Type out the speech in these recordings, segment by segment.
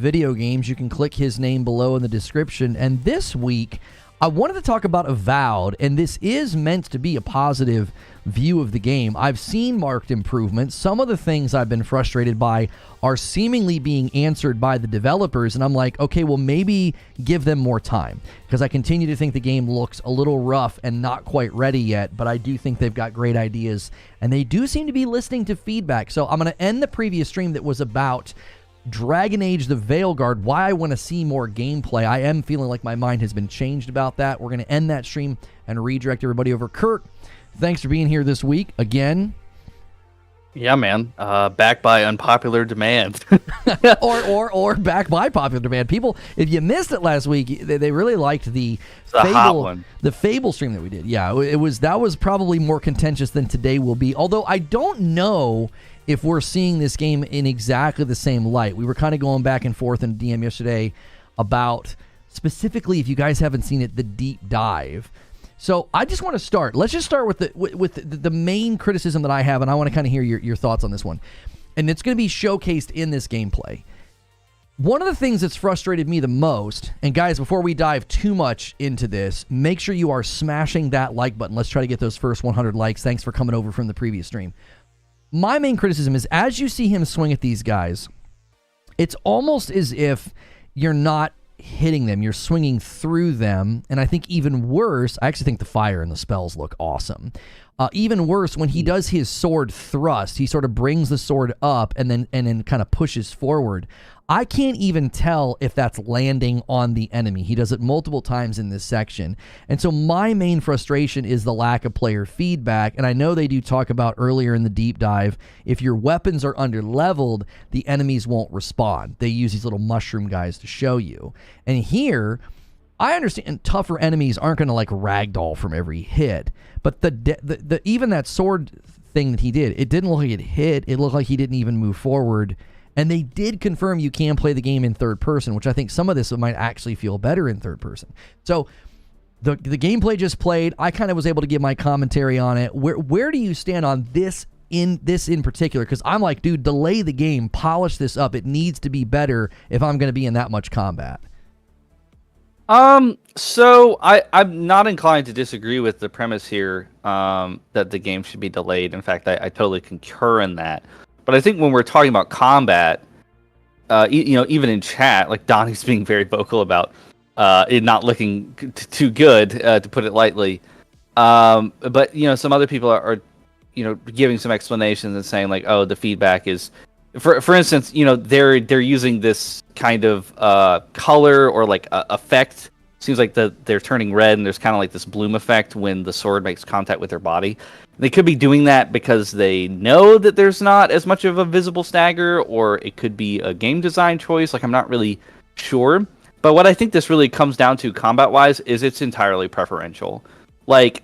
video games, you can click his name below in the description. And this week, I wanted to talk about Avowed, and this is meant to be a positive view of the game. I've seen marked improvements. Some of the things I've been frustrated by are seemingly being answered by the developers, and I'm like, okay, well, maybe give them more time, because I continue to think the game looks a little rough and not quite ready yet, but I do think they've got great ideas, and they do seem to be listening to feedback. So I'm going to end the previous stream that was about Dragon Age the Veilguard, why I want to see more gameplay. I am feeling like my mind has been changed about that. We're going to end that stream and redirect everybody over. Kirk, thanks for being here this week again. Yeah, man. Back by unpopular demand. or back by popular demand. People, if you missed it last week, they really liked the Fable stream that we did. Yeah, that was probably more contentious than today will be. Although I don't know if we're seeing this game in exactly the same light. We were kind of going back and forth in DM yesterday about, specifically, if you guys haven't seen it, the deep dive. So I just want to start. Let's just start with the main criticism that I have, and I want to kind of hear your thoughts on this one. And it's going to be showcased in this gameplay. One of the things that's frustrated me the most, and guys, before we dive too much into this, make sure you are smashing that like button. Let's try to get those first 100 likes. Thanks for coming over from the previous stream. My main criticism is, as you see him swing at these guys, it's almost as if you're not hitting them. You're swinging through them. And I think even worse, I actually think the fire and the spells look awesome. Even worse, when he does his sword thrust, he sort of brings the sword up and then kind of pushes forward. I can't even tell if that's landing on the enemy. He does it multiple times in this section. And so my main frustration is the lack of player feedback. And I know they do talk about earlier in the deep dive, if your weapons are under-leveled, the enemies won't respond. They use these little mushroom guys to show you. And here, I understand tougher enemies aren't going to like ragdoll from every hit. But the even that sword thing that he did, it didn't look like it hit. It looked like he didn't even move forward. And they did confirm you can play the game in third person, which I think some of this might actually feel better in third person. So the gameplay just played. I kind of was able to give my commentary on it. Where do you stand on this in particular? Because I'm like, dude, delay the game, polish this up. It needs to be better if I'm going to be in that much combat. So I'm not inclined to disagree with the premise here, that the game should be delayed. In fact, I totally concur in that. But I think when we're talking about combat, even in chat, like Donnie's being very vocal about it not looking too good, to put it lightly. But some other people are giving some explanations and saying like, oh, the feedback is, for instance, they're using this kind of color or like effect. Seems like they're turning red, and there's kind of like this bloom effect when the sword makes contact with their body. They could be doing that because they know that there's not as much of a visible stagger, or it could be a game design choice. Like, I'm not really sure. But what I think this really comes down to combat-wise is it's entirely preferential. Like,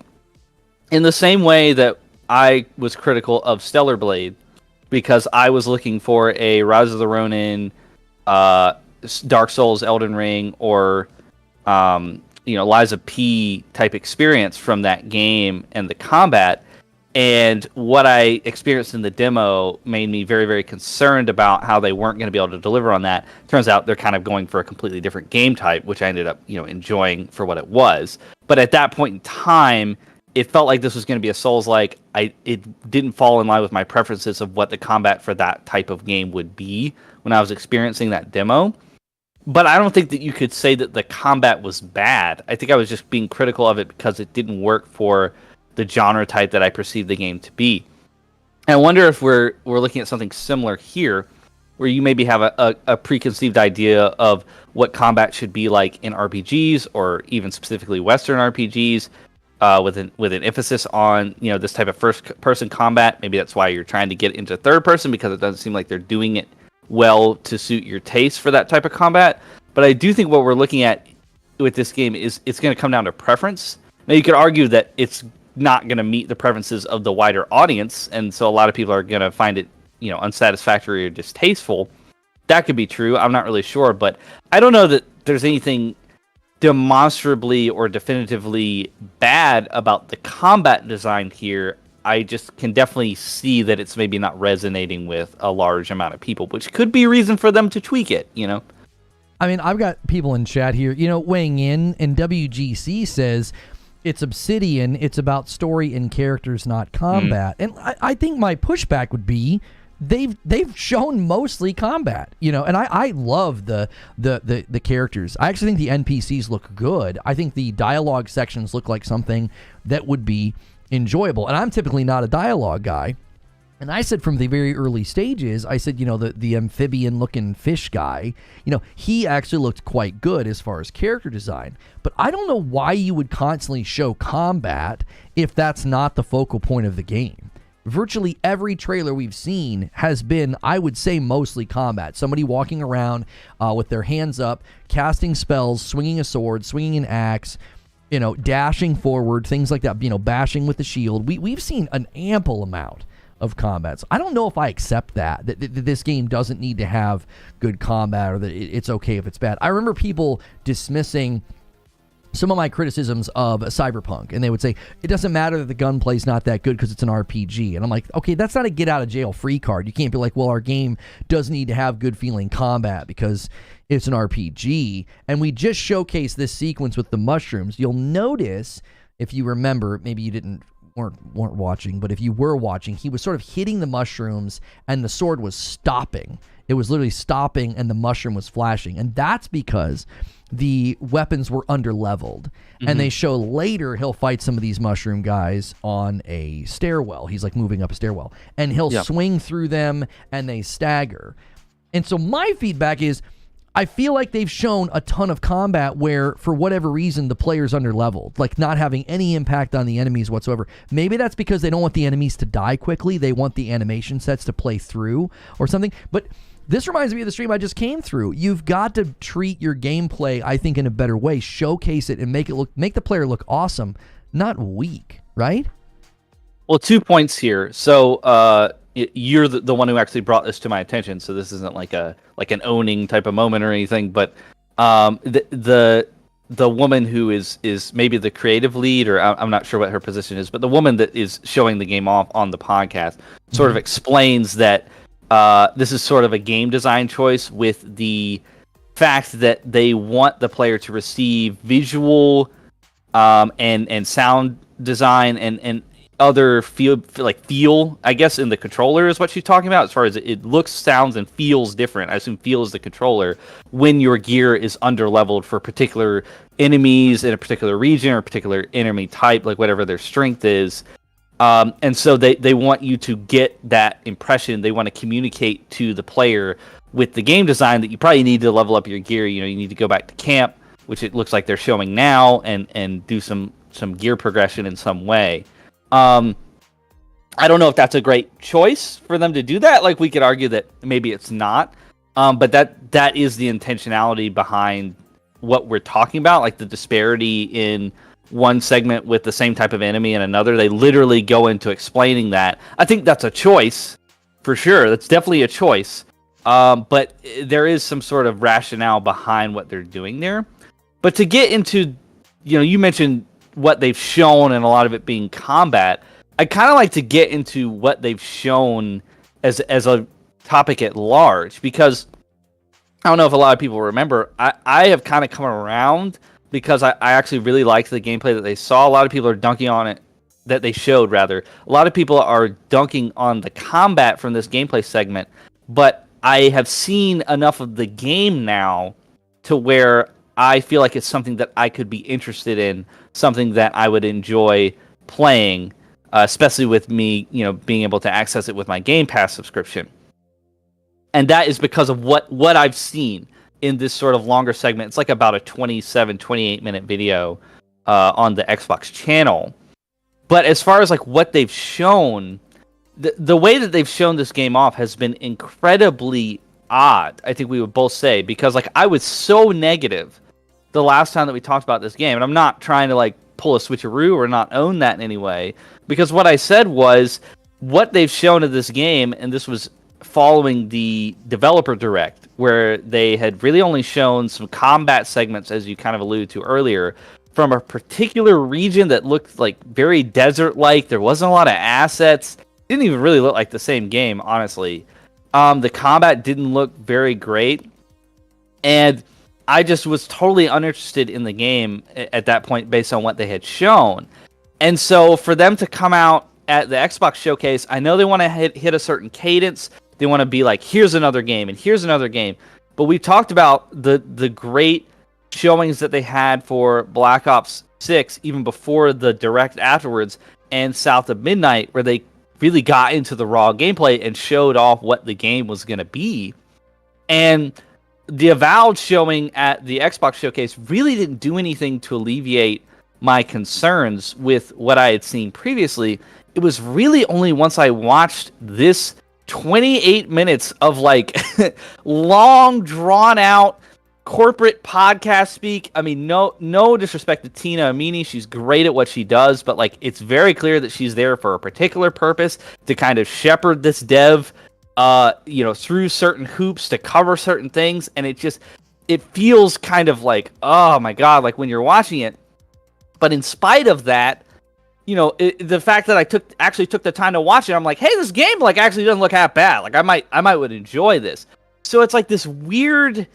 in the same way that I was critical of Stellar Blade because I was looking for a Rise of the Ronin, Dark Souls, Elden Ring, or Lies of P type experience from that game and the combat. And what I experienced in the demo made me very, very concerned about how they weren't going to be able to deliver on that. Turns out they're kind of going for a completely different game type, which I ended up, enjoying for what it was. But at that point in time, it felt like this was going to be a Souls-like. It didn't fall in line with my preferences of what the combat for that type of game would be when I was experiencing that demo. But I don't think that you could say that the combat was bad. I think I was just being critical of it because it didn't work for the genre type that I perceived the game to be. And I wonder if we're looking at something similar here, where you maybe have a preconceived idea of what combat should be like in RPGs, or even specifically Western RPGs, with an emphasis on this type of first person combat. Maybe that's why you're trying to get into third person, because it doesn't seem like they're doing it well to suit your taste for that type of combat. But I do think what we're looking at with this game is it's going to come down to preference. Now, you could argue that it's not going to meet the preferences of the wider audience, and so a lot of people are going to find it unsatisfactory or distasteful. That could be true. I'm not really sure, but I don't know that there's anything demonstrably or definitively bad about the combat design here. I just can definitely see that it's maybe not resonating with a large amount of people, which could be a reason for them to tweak it, I mean, I've got people in chat here, weighing in, and WGC says it's Obsidian. It's about story and characters, not combat. And I think my pushback would be they've shown mostly combat, and I love the characters. I actually think the NPCs look good. I think the dialogue sections look like something that would be enjoyable. And I'm typically not a dialogue guy. And I said from the very early stages, I said, the amphibian-looking fish guy, he actually looked quite good as far as character design. But I don't know why you would constantly show combat if that's not the focal point of the game. Virtually every trailer we've seen has been, I would say, mostly combat. Somebody walking around with their hands up, casting spells, swinging a sword, swinging an axe, dashing forward, things like that, bashing with the shield. We've seen an ample amount of combats. I don't know if I accept that this game doesn't need to have good combat, or that it's okay if it's bad. I remember people dismissing some of my criticisms of Cyberpunk, and they would say it doesn't matter that the gunplay's not that good because it's an RPG. And I'm like, okay, that's not a get out of jail free card. You can't be like, well, our game does need to have good feeling combat because it's an RPG. And we just showcased this sequence with the mushrooms. You'll notice, if you remember, maybe you weren't watching, but if you were watching, he was sort of hitting the mushrooms and the sword was stopping. It was literally stopping and the mushroom was flashing. And that's because the weapons were under-leveled. And they show later he'll fight some of these mushroom guys on a stairwell. He's like moving up a stairwell. And he'll swing through them and they stagger. And so my feedback is, I feel like they've shown a ton of combat where, for whatever reason, the player's under-leveled, like not having any impact on the enemies whatsoever. Maybe that's because they don't want the enemies to die quickly. They want the animation sets to play through or something. But this reminds me of the stream I just came through. You've got to treat your gameplay, I think, in a better way. Showcase it and make the player look awesome, not weak, right? Well, 2 points here. So, you're the one who actually brought this to my attention, so this isn't like an owning type of moment or anything. But the woman who is maybe the creative lead, or I'm not sure what her position is, but the woman that is showing the game off on the podcast sort of explains that this is sort of a game design choice, with the fact that they want the player to receive visual and sound design and other feel, I guess, in the controller is what she's talking about, as far as it looks, sounds, and feels different. I assume feels the controller when your gear is under-leveled for particular enemies in a particular region or a particular enemy type, like whatever their strength is. And so they want you to get that impression. They want to communicate to the player with the game design that you probably need to level up your gear. You need to go back to camp, which it looks like they're showing now, and do some gear progression in some way. I don't know if that's a great choice for them to do that. Like, we could argue that maybe it's not, but that is the intentionality behind what we're talking about, like the disparity in one segment with the same type of enemy and another. They literally go into explaining that. I think that's a choice for sure. That's definitely a choice. But there is some sort of rationale behind what they're doing there. But to get into, you mentioned what they've shown and a lot of it being combat. I kind of like to get into what they've shown as a topic at large, because I don't know if a lot of people remember, I have kind of come around, because I actually really liked the gameplay that they saw. A lot of people are dunking on it, that they showed rather. A lot of people are dunking on the combat from this gameplay segment, but I have seen enough of the game now to where I feel like it's something that I could be interested in, something that I would enjoy playing, especially with me, being able to access it with my Game Pass subscription. And that is because of what I've seen in this sort of longer segment. It's like about a 27, 28-minute video on the Xbox channel. But as far as like what they've shown, the way that they've shown this game off has been incredibly odd, I think we would both say, because like I was so negative the last time that we talked about this game, and I'm not trying to like pull a switcheroo or not own that in any way, because what I said was what they've shown of this game, and this was following the developer direct, where they had really only shown some combat segments, as you kind of alluded to earlier, from a particular region that looked like very desert-like. There wasn't a lot of assets. Didn't even really look like the same game, honestly. The combat didn't look very great. And I just was totally uninterested in the game at that point based on what they had shown. And so for them to come out at the Xbox showcase, I know they want to hit a certain cadence. They want to be like, here's another game and here's another game. But we talked about the great showings that they had for Black Ops 6 even before the direct afterwards, and South of Midnight, where they really got into the raw gameplay and showed off what the game was going to be. And the Avowed showing at the Xbox showcase really didn't do anything to alleviate my concerns with what I had seen previously. It was really only once I watched this 28 minutes of like long drawn out corporate podcast speak. I mean, no disrespect to Tina Amini. She's great at what she does, but like it's very clear that she's there for a particular purpose to kind of shepherd this dev through certain hoops to cover certain things, and it feels kind of like, oh my god, like when you're watching it. But in spite of that, the fact that I took the time to watch it, I'm like, hey, this game like actually doesn't look half bad. Like I might would enjoy this. So it's like this weird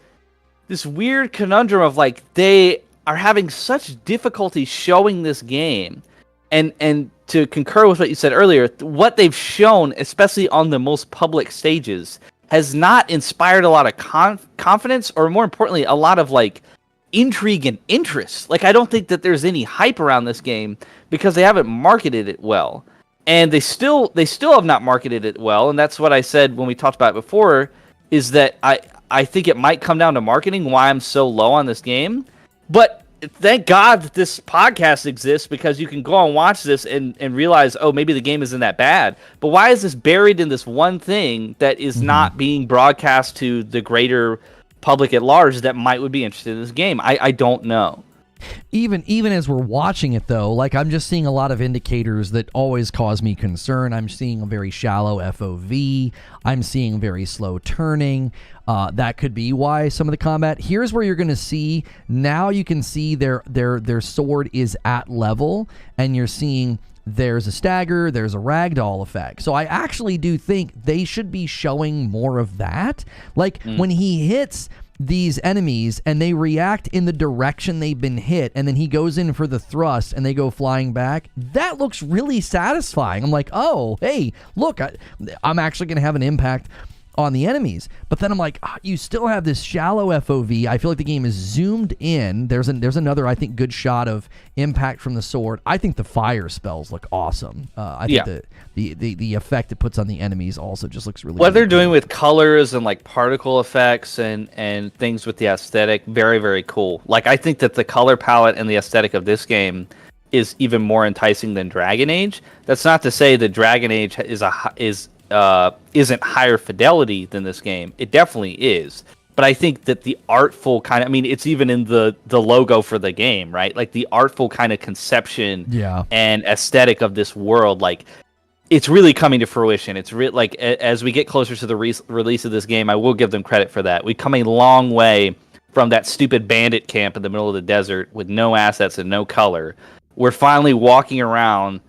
conundrum of like they are having such difficulty showing this game, and to concur with what you said earlier, what they've shown, especially on the most public stages, has not inspired a lot of confidence, or more importantly, a lot of like intrigue and interest. Like I don't think that there's any hype around this game because they haven't marketed it well, and they still have not marketed it well. And that's what I said when we talked about it before, is that I think it might come down to marketing why I'm so low on this game. But thank God that this podcast exists, because you can go and watch this and realize, oh, maybe the game isn't that bad. But why is this buried in this one thing that is not being broadcast to the greater public at large that would be interested in this game? I don't know. Even as we're watching it, though, like I'm just seeing a lot of indicators that always cause me concern. I'm seeing a very shallow FOV. I'm seeing very slow turning. That could be why some of the combat. Here's where you're going to see, now you can see their sword is at level, and you're seeing there's a stagger, there's a ragdoll effect. So I actually do think they should be showing more of that. Like when he hits these enemies and they react in the direction they've been hit, and then he goes in for the thrust and they go flying back, that looks really satisfying. I'm like, oh, hey, look, I'm actually going to have an impact on the enemies. But then I'm like, you still have this shallow FOV. I feel like the game is zoomed in. There's another, I think, good shot of impact from the sword. I think the fire spells look awesome. I think the effect it puts on the enemies also just looks really what they're cool. doing with colors and like particle effects and things with the aesthetic, very, very cool. Like I think that the color palette and the aesthetic of this game is even more enticing than Dragon Age. That's not to say that Dragon Age isn't higher fidelity than this game. It definitely is. But I think that the artful kind of, I mean, it's even in the logo for the game, right? Like the artful kind of conception and aesthetic of this world, like it's really coming to fruition. It's like as we get closer to the release of this game, I will give them credit for that. We've come a long way from that stupid bandit camp in the middle of the desert with no assets and no color. We're finally walking around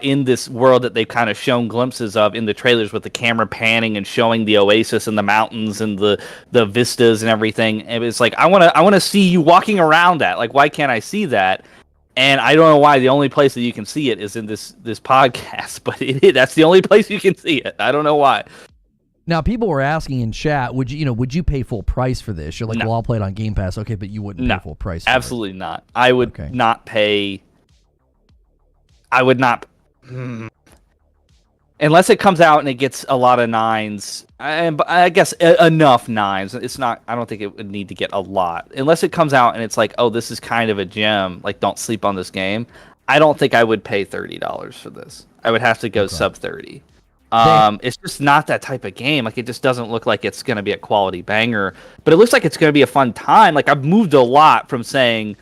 in this world that they've kind of shown glimpses of in the trailers, with the camera panning and showing the oasis and the mountains and the vistas and everything. And it's like, I want to see you walking around that. Like, why can't I see that? And I don't know why the only place that you can see it is in this podcast, but that's the only place you can see it. I don't know why. Now, people were asking in chat, would you pay full price for this? You're like, well, I'll play it on Game Pass. Okay, but you wouldn't pay full price for absolutely not. I would not pay. I would not, unless it comes out and it gets a lot of 9s, and I guess enough 9s. It's not. I don't think it would need to get a lot, unless it comes out and it's like, oh, this is kind of a gem. Like, don't sleep on this game. I don't think I would pay $30 for this. I would have to go sub 30. It's just not that type of game. Like, it just doesn't look like it's going to be a quality banger. But it looks like it's going to be a fun time. Like, I've moved a lot from saying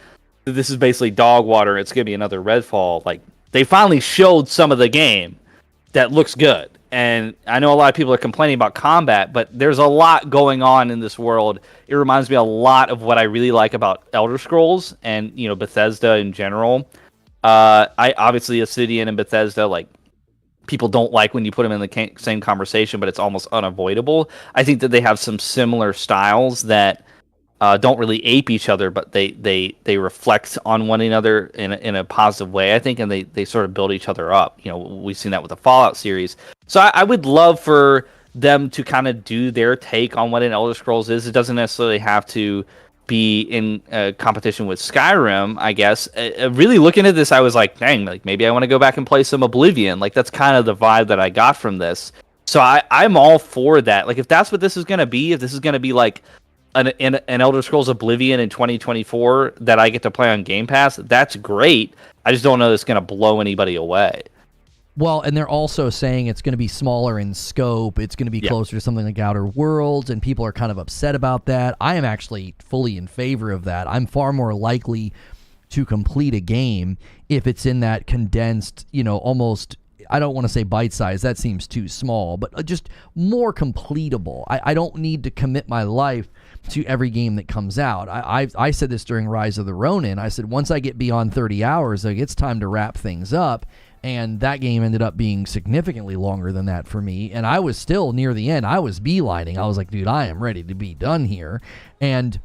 that this is basically dog water. It's going to be another Redfall. Like, they finally showed some of the game that looks good. And I know a lot of people are complaining about combat, but there's a lot going on in this world. It reminds me a lot of what I really like about Elder Scrolls and, Bethesda in general. I obviously, Obsidian and Bethesda, like, people don't like when you put them in the same conversation, but it's almost unavoidable. I think that they have some similar styles that don't really ape each other, but they reflect on one another in a positive way, I think, and they sort of build each other up. We've seen that with the Fallout series. So I would love for them to kind of do their take on what an Elder Scrolls is. It doesn't necessarily have to be in competition with Skyrim, I guess. Really looking at this, I was like, dang, like maybe I want to go back and play some Oblivion. Like that's kind of the vibe that I got from this. So I'm all for that. Like if that's what this is going to be, if this is going to be like an Elder Scrolls Oblivion in 2024 that I get to play on Game Pass, that's great. I just don't know it's going to blow anybody away. Well, and they're also saying it's going to be smaller in scope. It's going to be closer to something like Outer Worlds, and people are kind of upset about that. I am actually fully in favor of that. I'm far more likely to complete a game if it's in that condensed, almost, I don't want to say bite size. That seems too small, but just more completable. I don't need to commit my life to every game that comes out. I said this during Rise of the Ronin. I said, once I get beyond 30 hours, like, it's time to wrap things up. And that game ended up being significantly longer than that for me. And I was still near the end. I was beelining. I was like, dude, I am ready to be done here. And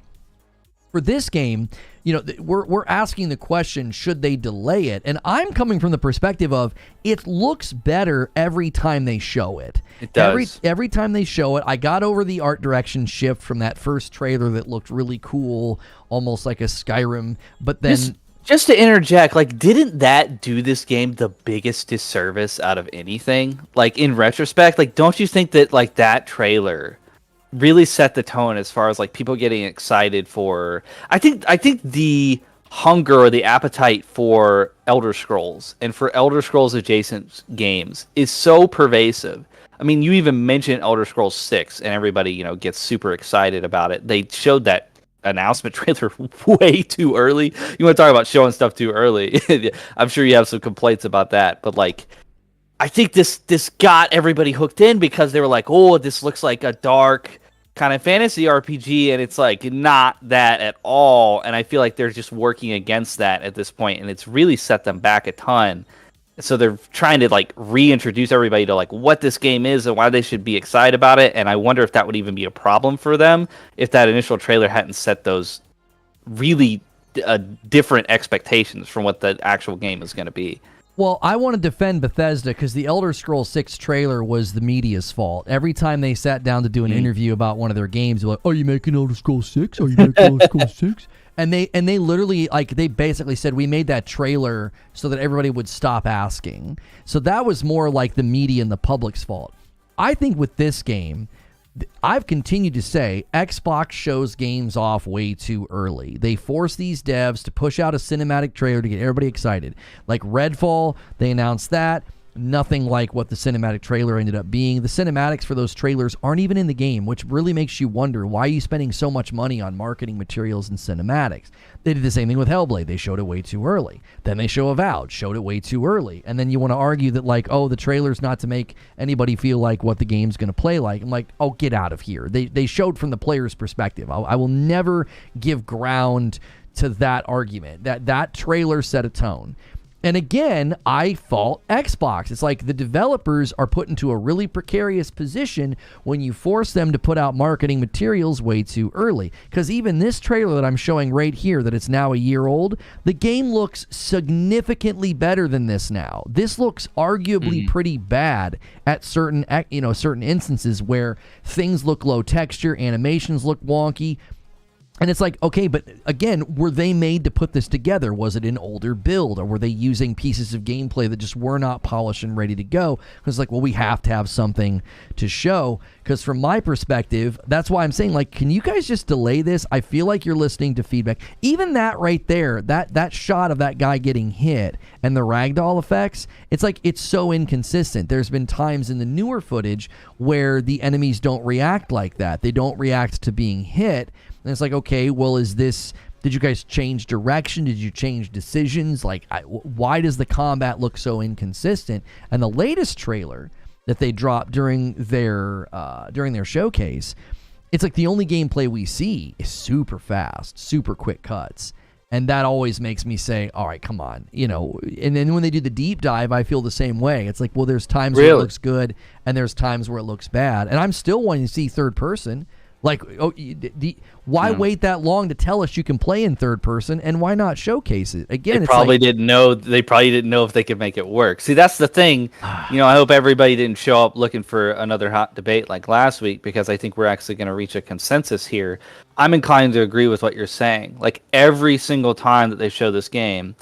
for this game, we're asking the question, should they delay it? And I'm coming from the perspective of it looks better every time they show it. It does. Every time they show it, I got over the art direction shift from that first trailer that looked really cool, almost like a Skyrim. But then... Just to interject, like, didn't that do this game the biggest disservice out of anything? Like, in retrospect, like, don't you think that, like, that trailer really set the tone as far as, like, people getting excited for... I think the hunger or the appetite for Elder Scrolls and for Elder Scrolls adjacent games is so pervasive. I mean, you even mentioned Elder Scrolls 6, and everybody, gets super excited about it. They showed that announcement trailer way too early. You want to talk about showing stuff too early? I'm sure you have some complaints about that, but like, I think this got everybody hooked in because they were like, oh, this looks like a dark kind of fantasy RPG, and it's like not that at all. And I feel like they're just working against that at this point, and it's really set them back a ton. So they're trying to like reintroduce everybody to like what this game is and why they should be excited about it. And I wonder if that would even be a problem for them if that initial trailer hadn't set those really different expectations from what the actual game is going to be. Well, I want to defend Bethesda because the Elder Scrolls 6 trailer was the media's fault. Every time they sat down to do an interview about one of their games, they're like, "Are you making Elder Scrolls 6? Are you making Elder Scrolls 6?" And they literally, like, they basically said, we made that trailer so that everybody would stop asking. So that was more like the media and the public's fault. I think with this game, I've continued to say Xbox shows games off way too early. They force these devs to push out a cinematic trailer to get everybody excited. Like Redfall, they announced that. Nothing like what the cinematic trailer ended up being. The cinematics for those trailers aren't even in the game, which really makes you wonder, why are you spending so much money on marketing materials and cinematics? They did the same thing with Hellblade. They showed it way too early. Then they show Avowed, showed it way too early. And then you want to argue that, like, oh, the trailer's not to make anybody feel like what the game's going to play like. I'm like, oh, get out of here. They showed from the player's perspective. I will never give ground to that argument. That trailer set a tone. And again, I fault Xbox. It's like the developers are put into a really precarious position when you force them to put out marketing materials way too early. Because even this trailer that I'm showing right here, that it's now a year old, the game looks significantly better than this now. This looks arguably pretty bad at certain instances where things look low texture, animations look wonky. And it's like, okay, but again, were they made to put this together? Was it an older build, or were they using pieces of gameplay that just were not polished and ready to go? Because like, well, we have to have something to show. Because from my perspective, that's why I'm saying, like, can you guys just delay this? I feel like you're listening to feedback. Even that right there, that shot of that guy getting hit and the ragdoll effects, it's like, it's so inconsistent. There's been times in the newer footage where the enemies don't react like that. They don't react to being hit. And it's like, okay, well, did you guys change direction? Did you change decisions? Like, why does the combat look so inconsistent? And the latest trailer that they dropped during their showcase, it's like the only gameplay we see is super fast, super quick cuts. And that always makes me say, all right, come on. And then when they do the deep dive, I feel the same way. It's like, well, there's times where it looks good and there's times where it looks bad. And I'm still wanting to see third person. Like, why wait that long to tell us you can play in third person, and why not showcase it? Again, They probably didn't know if they could make it work. See, that's the thing. I hope everybody didn't show up looking for another hot debate like last week, because I think we're actually going to reach a consensus here. I'm inclined to agree with what you're saying. Like, every single time that they show this game,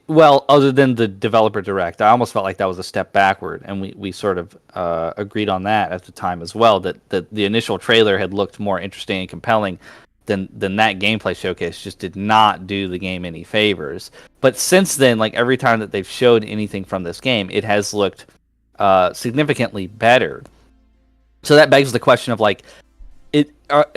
well, other than the developer direct, I almost felt like that was a step backward, and we sort of agreed on that at the time as well, that the initial trailer had looked more interesting and compelling than that gameplay showcase. Just did not do the game any favors. But since then, like, every time that they've showed anything from this game, it has looked significantly better. So that begs the question of, like,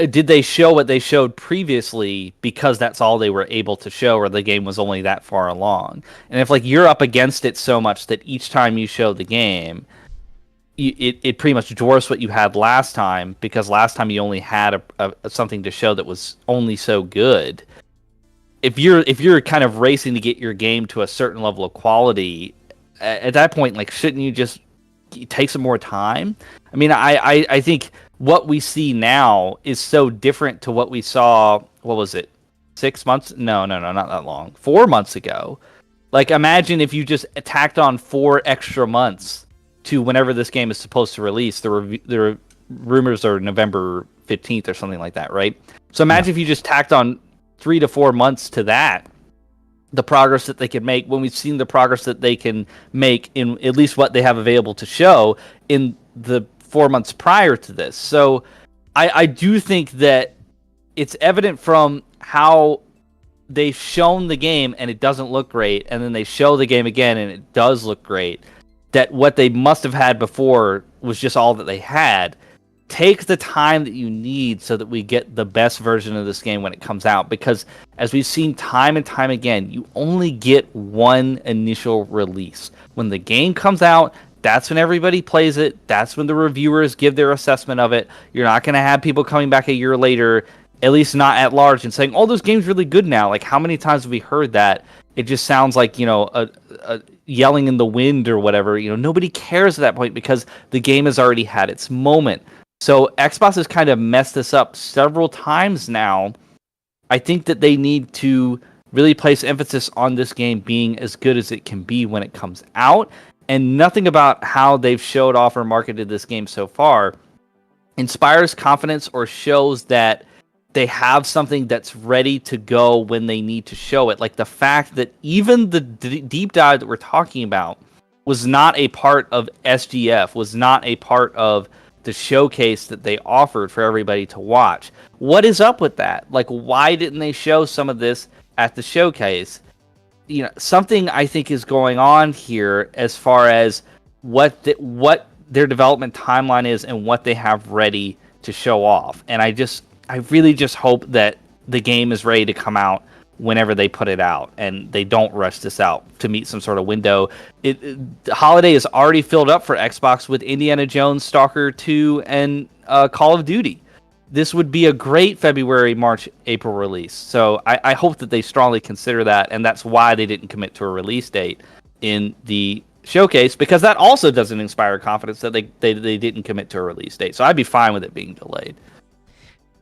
did they show what they showed previously because that's all they were able to show, or the game was only that far along? And if, like, you're up against it so much that each time you show the game, it pretty much dwarfs what you had last time, because last time you only had something to show that was only so good. If you're kind of racing to get your game to a certain level of quality, at that point, like, shouldn't you just take some more time? I mean, I think what we see now is so different to what we saw, what was it, 6 months? No, not that long. 4 months ago. Like, imagine if you just tacked on 4 extra months to whenever this game is supposed to release. The rumors are November 15th or something like that, right? So imagine if you just tacked on 3 to 4 months to that, the progress that they could make, when we've seen the progress that they can make in at least what they have available to show in the 4 months prior to this. So I do think that it's evident from how they've shown the game and it doesn't look great, and then they show the game again and it does look great, that what they must have had before was just all that they had. Take the time that you need so that we get the best version of this game when it comes out, because as we've seen time and time again, you only get one initial release. When the game comes out, that's when everybody plays it. That's when the reviewers give their assessment of it. You're not going to have people coming back a year later, at least not at large, and saying, oh, this game's really good now. Like, how many times have we heard that? It just sounds like, a yelling in the wind or whatever. Nobody cares at that point because the game has already had its moment. So Xbox has kind of messed this up several times now. I think that they need to really place emphasis on this game being as good as it can be when it comes out. And nothing about how they've showed off or marketed this game so far inspires confidence or shows that they have something that's ready to go when they need to show it. Like the fact that even the deep dive that we're talking about was not a part of SGF, was not a part of the showcase that they offered for everybody to watch. What is up with that? Like, why didn't they show some of this at the showcase? Something I think is going on here as far as what their development timeline is and what they have ready to show off. And I really just hope that the game is ready to come out whenever they put it out, and they don't rush this out to meet some sort of window. The holiday is already filled up for Xbox with Indiana Jones, Stalker 2, and Call of Duty. This would be a great February, March, April release. So I hope that they strongly consider that, and that's why they didn't commit to a release date in the showcase, because that also doesn't inspire confidence that they didn't commit to a release date. So I'd be fine with it being delayed.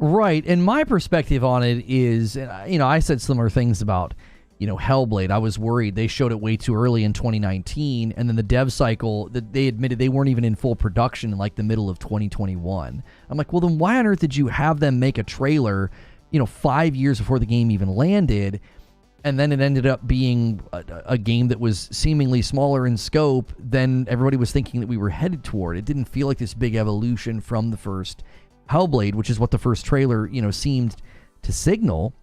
Right, and my perspective on it is, I said similar things about, Hellblade. I was worried they showed it way too early in 2019, and then the dev cycle, they admitted they weren't even in full production in like the middle of 2021. I'm like, well, then why on earth did you have them make a trailer, 5 years before the game even landed, and then it ended up being a game that was seemingly smaller in scope than everybody was thinking that we were headed toward? It didn't feel like this big evolution from the first Hellblade, which is what the first trailer, seemed to signal.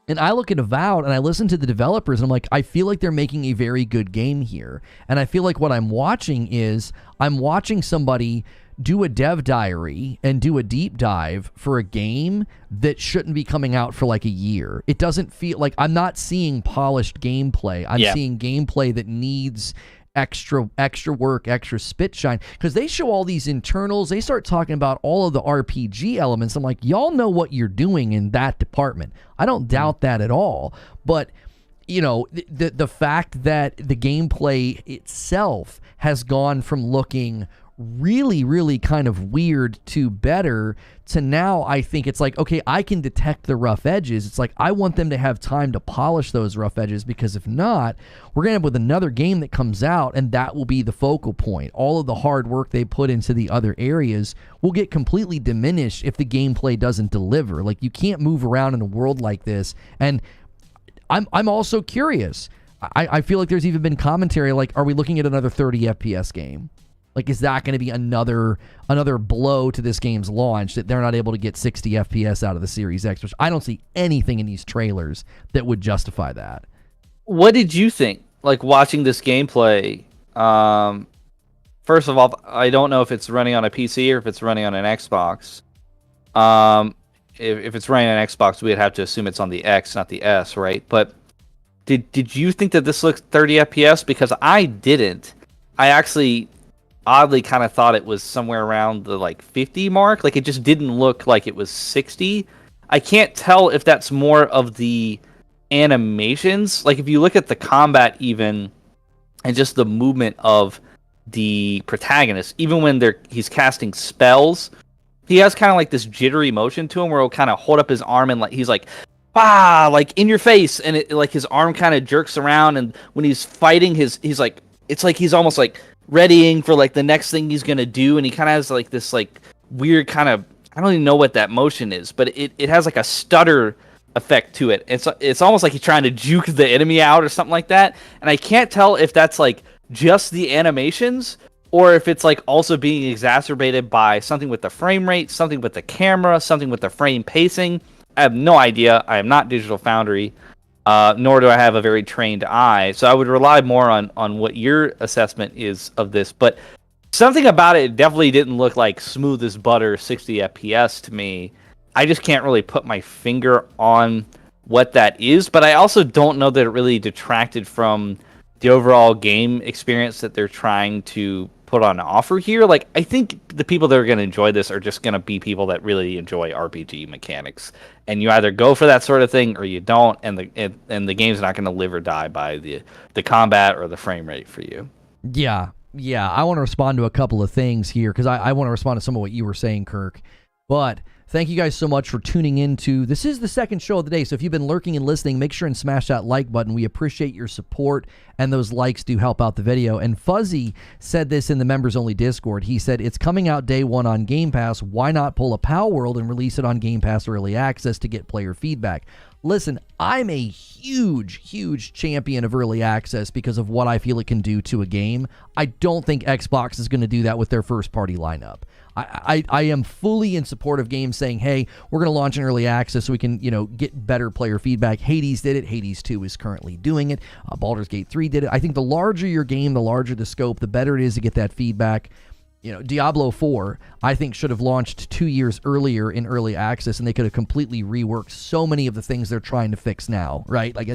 And I look at Avowed and I listen to the developers and I'm like, I feel like they're making a very good game here. And I feel like what I'm watching somebody do a dev diary and do a deep dive for a game that shouldn't be coming out for like a year. It doesn't feel like, I'm not seeing polished gameplay. I'm seeing gameplay that needs extra work, extra spit shine, because they show all these internals. They start talking about all of the RPG elements. I'm like, y'all know what you're doing in that department. I don't doubt that at all. But the fact that the gameplay itself has gone from looking really, really kind of weird to better to now I think it's like, okay, I can detect the rough edges. It's like I want them to have time to polish those rough edges, because if not, we're going to end up with another game that comes out and that will be the focal point. All of the hard work they put into the other areas will get completely diminished if the gameplay doesn't deliver. Like, you can't move around in a world like this. And I'm also curious. I feel like there's even been commentary like, are we looking at another 30 FPS game? Like, is that going to be another blow to this game's launch, that they're not able to get 60 FPS out of the Series X, which I don't see anything in these trailers that would justify that. What did you think, like, watching this gameplay? First of all, I don't know if it's running on a PC or if it's running on an Xbox. If it's running on an Xbox, we'd have to assume it's on the X, not the S, right? But did you think that this looks 30 FPS? Because I didn't. I actually oddly kind of thought it was somewhere around the like 50 mark. Like, it just didn't look like it was 60. I can't tell if that's more of the animations. Like, if you look at the combat even, and just the movement of the protagonist, even when he's casting spells, he has kind of like this jittery motion to him where he'll kind of hold up his arm and like he's like, ah, like in your face, and it like his arm kind of jerks around, and when he's fighting he's like, it's like he's almost like readying for like the next thing he's gonna do, and he kind of has like this like weird kind of, I don't even know what that motion is, but it has like a stutter effect to it. It's almost like he's trying to juke the enemy out or something like that, and I can't tell if that's like just the animations or if it's like also being exacerbated by something with the frame rate, something with the camera, something with the frame pacing. I have no idea. I am not Digital Foundry. Nor do I have a very trained eye, so I would rely more on what your assessment is of this. But something about it definitely didn't look like smooth as butter 60 FPS to me. I just can't really put my finger on what that is, but I also don't know that it really detracted from the overall game experience that they're trying to put on offer here. Like, I think the people that are going to enjoy this are just going to be people that really enjoy RPG mechanics, and you either go for that sort of thing or you don't, and the game's not going to live or die by the combat or the frame rate for you. Yeah, I want to respond to a couple of things here, because I want to respond to some of what you were saying, Kirk. But thank you guys so much for tuning into. This is the second show of the day, so if you've been lurking and listening, make sure and smash that like button. We appreciate your support, and those likes do help out the video. And Fuzzy said this in the members-only Discord. He said, it's coming out day one on Game Pass. Why not pull a PAL World and release it on Game Pass Early Access to get player feedback? Listen, I'm a huge champion of early access because of what I feel it can do to a game. I don't think Xbox is going to do that with their first-party lineup. I am fully in support of games saying, hey, we're going to launch an early access so we can, get better player feedback. Hades did it. Hades 2 is currently doing it. Baldur's Gate 3 did it. I think the larger your game, the larger the scope, the better it is to get that feedback. Diablo 4, I think, should have launched 2 years earlier in early access, and they could have completely reworked so many of the things they're trying to fix now, right? Like,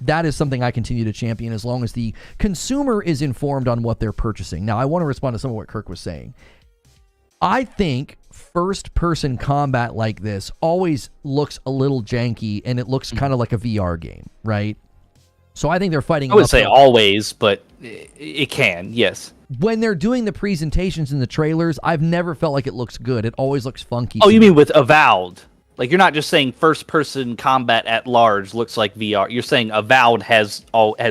that is something I continue to champion as long as the consumer is informed on what they're purchasing. Now, I want to respond to some of what Kirk was saying. I think first-person combat like this always looks a little janky, and it looks kind of like a VR game, right? So I think they're fighting. I would say always, but it can, yes. When they're doing the presentations in the trailers, I've never felt like it looks good. It always looks funky. Oh, you mean with Avowed? Like, you're not just saying first-person combat at large looks like VR. You're saying Avowed has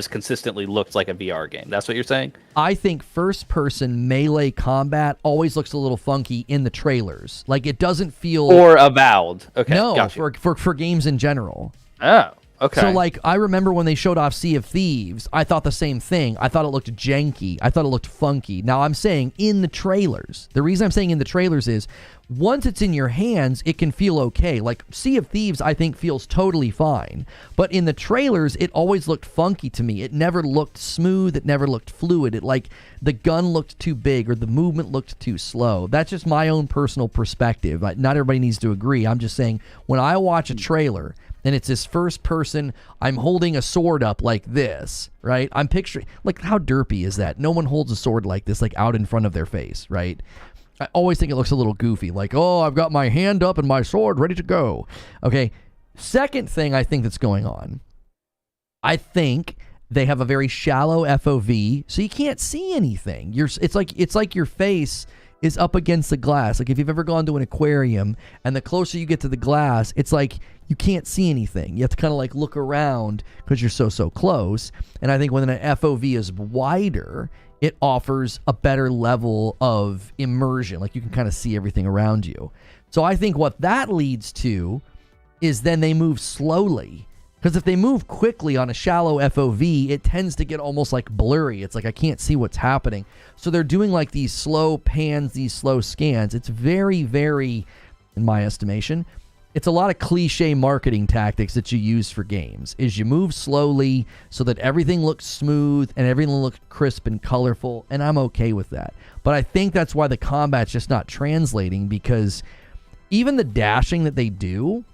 consistently looked like a VR game. That's what you're saying? I think first-person melee combat always looks a little funky in the trailers. Like, it doesn't feel... Or Avowed. Okay, no, gotcha. for games in general. Oh, okay. So, like, I remember when they showed off Sea of Thieves, I thought the same thing. I thought it looked janky. I thought it looked funky. Now, I'm saying in the trailers. The reason I'm saying in the trailers is, once it's in your hands, it can feel okay. Like, Sea of Thieves, I think, feels totally fine. But in the trailers, it always looked funky to me. It never looked smooth. It never looked fluid. It, like, the gun looked too big or the movement looked too slow. That's just my own personal perspective. Not everybody needs to agree. I'm just saying, when I watch a trailer and it's this first person, I'm holding a sword up like this, right? I'm picturing, like, how derpy is that? No one holds a sword like this, like, out in front of their face, right? I always think it looks a little goofy, like, oh, I've got my hand up and my sword ready to go. Okay, second thing I think that's going on, I think They have a very shallow FOV, so you can't see anything. It's like your face is up against the glass. Like if you've ever gone to an aquarium and the closer you get to the glass, it's like you can't see anything. You have to kind of like look around because you're so close. And I think when an FOV is wider, it offers a better level of immersion. Like you can kind of see everything around you. So I think what that leads to is then they move slowly. Because if they move quickly on a shallow FOV, it tends to get almost like blurry. It's like I can't see what's happening. So they're doing like these slow pans, these slow scans. It's very, very, in my estimation, it's a lot of cliche marketing tactics that you use for games. Is you move slowly so that everything looks smooth and everything looks crisp and colorful, and I'm okay with that. But I think that's why the combat's just not translating, because even the dashing that they do,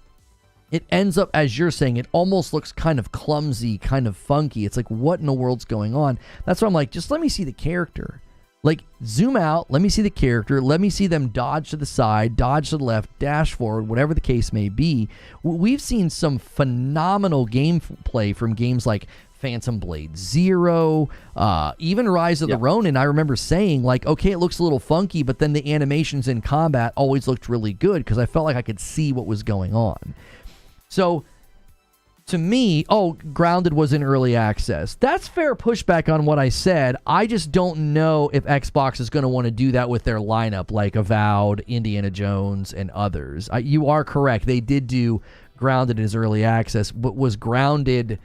it ends up, as you're saying, it almost looks kind of clumsy, kind of funky. It's like, what in the world's going on? That's why I'm like, just let me see the character. Like, zoom out, let me see the character, let me see them dodge to the side, dodge to the left, dash forward, whatever the case may be. We've seen some phenomenal gameplay from games like Phantom Blade Zero, even Rise of the Ronin. I remember saying, like, okay, it looks a little funky, but then the animations in combat always looked really good because I felt like I could see what was going on. So, to me, Grounded was in early access. That's fair pushback on what I said. I just don't know if Xbox is going to want to do that with their lineup, like Avowed, Indiana Jones, and others. You are correct. They did do Grounded as early access, but was Grounded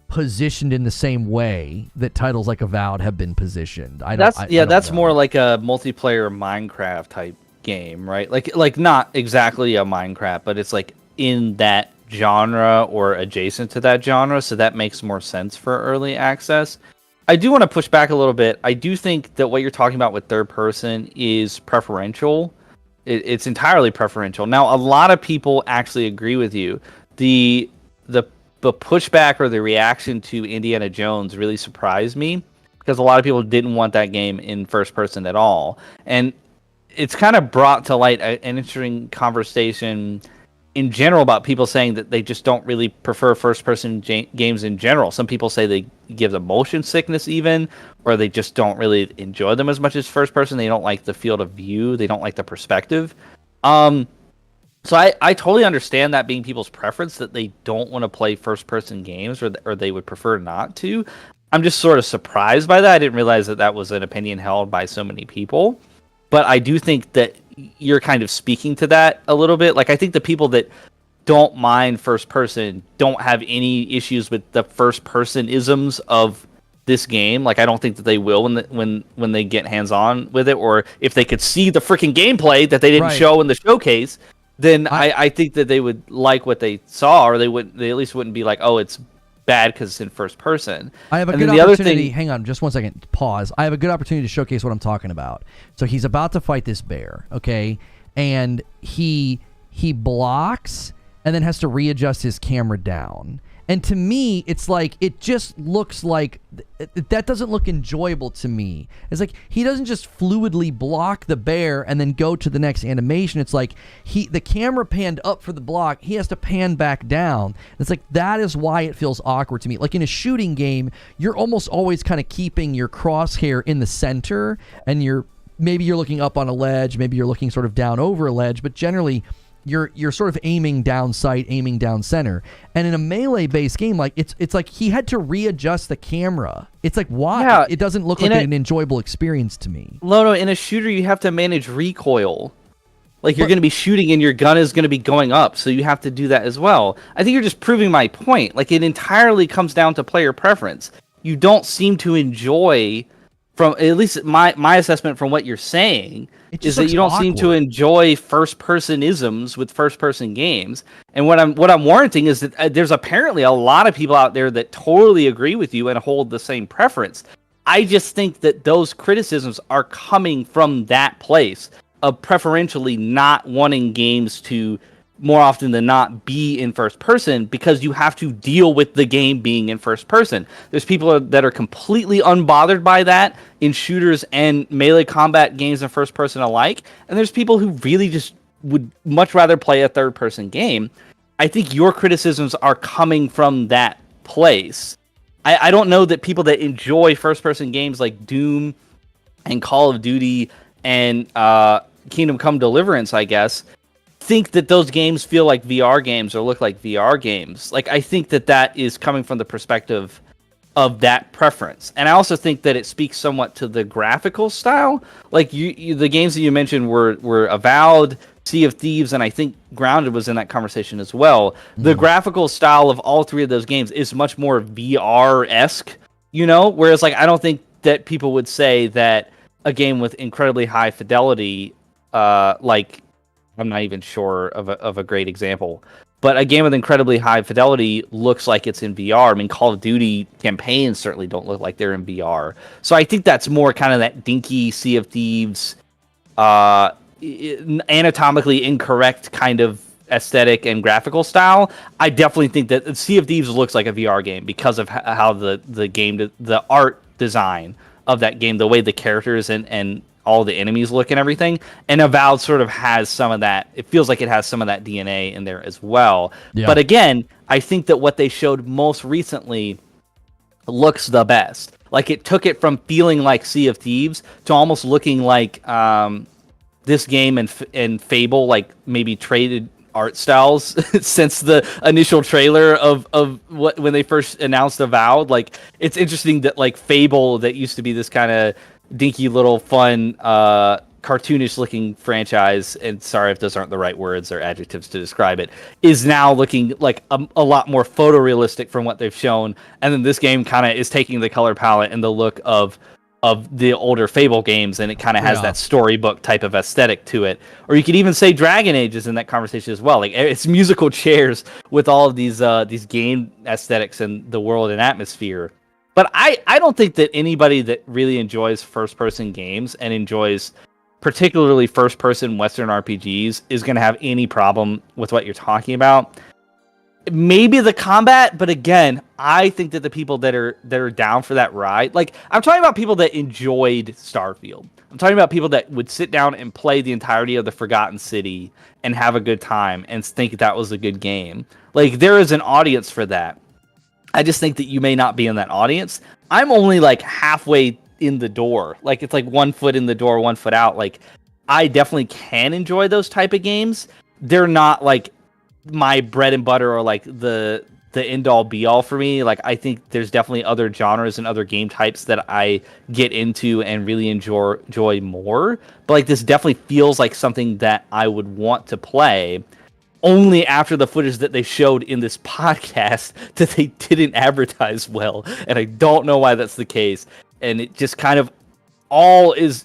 positioned in the same way that titles like Avowed have been positioned? That's more like a multiplayer Minecraft type game, right? Like not exactly a Minecraft, but it's like in that genre or adjacent to that genre, so that makes more sense for early access. I do want to push back a little bit. I do think that what you're talking about with third person is preferential. It's entirely preferential. Now, a lot of people actually agree with you. The pushback or the reaction to Indiana Jones really surprised me, because a lot of people didn't want that game in first person at all. And it's kind of brought to light an interesting conversation in general about people saying that they just don't really prefer first-person games in general. Some people say they give them motion sickness even, or they just don't really enjoy them as much as first-person. They don't like the field of view. They don't like the perspective. So I totally understand that being people's preference, that they don't want to play first-person games, or they would prefer not to. I'm just sort of surprised by that. I didn't realize that was an opinion held by so many people. But I do think that you're kind of speaking to that a little bit. Like, I think the people that don't mind first person don't have any issues with the first person isms of this game. Like, I don't think that they will when they get hands on with it, or if they could see the freaking gameplay that they didn't show in the showcase, then I think that they would like what they saw, or they at least wouldn't be like, oh, it's bad because it's in first person. I have a good opportunity. Hang on, just 1 second. Pause. I have a good opportunity to showcase what I'm talking about. So he's about to fight this bear, okay? And he blocks and then has to readjust his camera down. And to me, it's like, it just looks like, that doesn't look enjoyable to me. It's like, he doesn't just fluidly block the bear and then go to the next animation. It's like, the camera panned up for the block, he has to pan back down. It's like, that is why it feels awkward to me. Like in a shooting game, you're almost always kind of keeping your crosshair in the center, and maybe you're looking up on a ledge, maybe you're looking sort of down over a ledge, but generally, you're sort of aiming down sight, aiming down center. And in a melee-based game, like it's like he had to readjust the camera. It's like, why? Yeah, it doesn't look like an enjoyable experience to me. Lono, in a shooter, you have to manage recoil. Like, you're going to be shooting and your gun is going to be going up, so you have to do that as well. I think you're just proving my point. Like, it entirely comes down to player preference. You don't seem to enjoy, from at least my assessment from what you're saying, is that you don't seem to enjoy first-person isms with first-person games. And what I'm warranting is that there's apparently a lot of people out there that totally agree with you and hold the same preference. I just think that those criticisms are coming from that place of preferentially not wanting games to, more often than not, be in first person, because you have to deal with the game being in first person. There's people that are completely unbothered by that in shooters and melee combat games in first person alike, and there's people who really just would much rather play a third person game. I think your criticisms are coming from that place, I don't know that people that enjoy first-person games like Doom and Call of Duty and Kingdom Come Deliverance, I guess, think that those games feel like VR games or look like VR games. Like, I think that is coming from the perspective of that preference. And I also think that it speaks somewhat to the graphical style. Like, the games that you mentioned were Avowed, Sea of Thieves, and I think Grounded was in that conversation as well. The graphical style of all three of those games is much more VR-esque, whereas, like, I don't think that people would say that a game with incredibly high fidelity, like, I'm not even sure of a great example, but a game with incredibly high fidelity looks like it's in VR. I mean, Call of Duty campaigns certainly don't look like they're in VR. So I think that's more kind of that dinky Sea of Thieves, anatomically incorrect kind of aesthetic and graphical style. I definitely think that Sea of Thieves looks like a VR game because of how the art design of that game, the way the characters and all the enemies look and everything. And Avowed sort of has some of that. It feels like it has some of that DNA in there as well. Yeah. But again, I think that what they showed most recently looks the best. Like, it took it from feeling like Sea of Thieves to almost looking like this game and Fable, like maybe traded art styles since the initial trailer of when they first announced Avowed. Like, it's interesting that, like, Fable, that used to be this kind of dinky little fun cartoonish looking franchise, and sorry if those aren't the right words or adjectives to describe it, is now looking like a lot more photorealistic from what they've shown. And then this game kind of is taking the color palette and the look of the older Fable games, and it kind of has that storybook type of aesthetic to it. Or you could even say Dragon Age is in that conversation as well. Like, it's musical chairs with all of these game aesthetics and the world and atmosphere. But I don't think that anybody that really enjoys first-person games and enjoys particularly first-person Western RPGs is going to have any problem with what you're talking about. Maybe the combat, but again, I think that the people that are down for that ride, like, I'm talking about people that enjoyed Starfield. I'm talking about people that would sit down and play the entirety of the Forgotten City and have a good time and think that was a good game. Like, there is an audience for that. I just think that you may not be in that audience. I'm only like halfway in the door. Like, it's like 1 foot in the door, 1 foot out. Like, I definitely can enjoy those type of games. They're not like my bread and butter or like the end all be all for me. Like, I think there's definitely other genres and other game types that I get into and really enjoy more. But like, this definitely feels like something that I would want to play. Only after the footage that they showed in this podcast that they didn't advertise well. And I don't know why that's the case. And it just kind of all is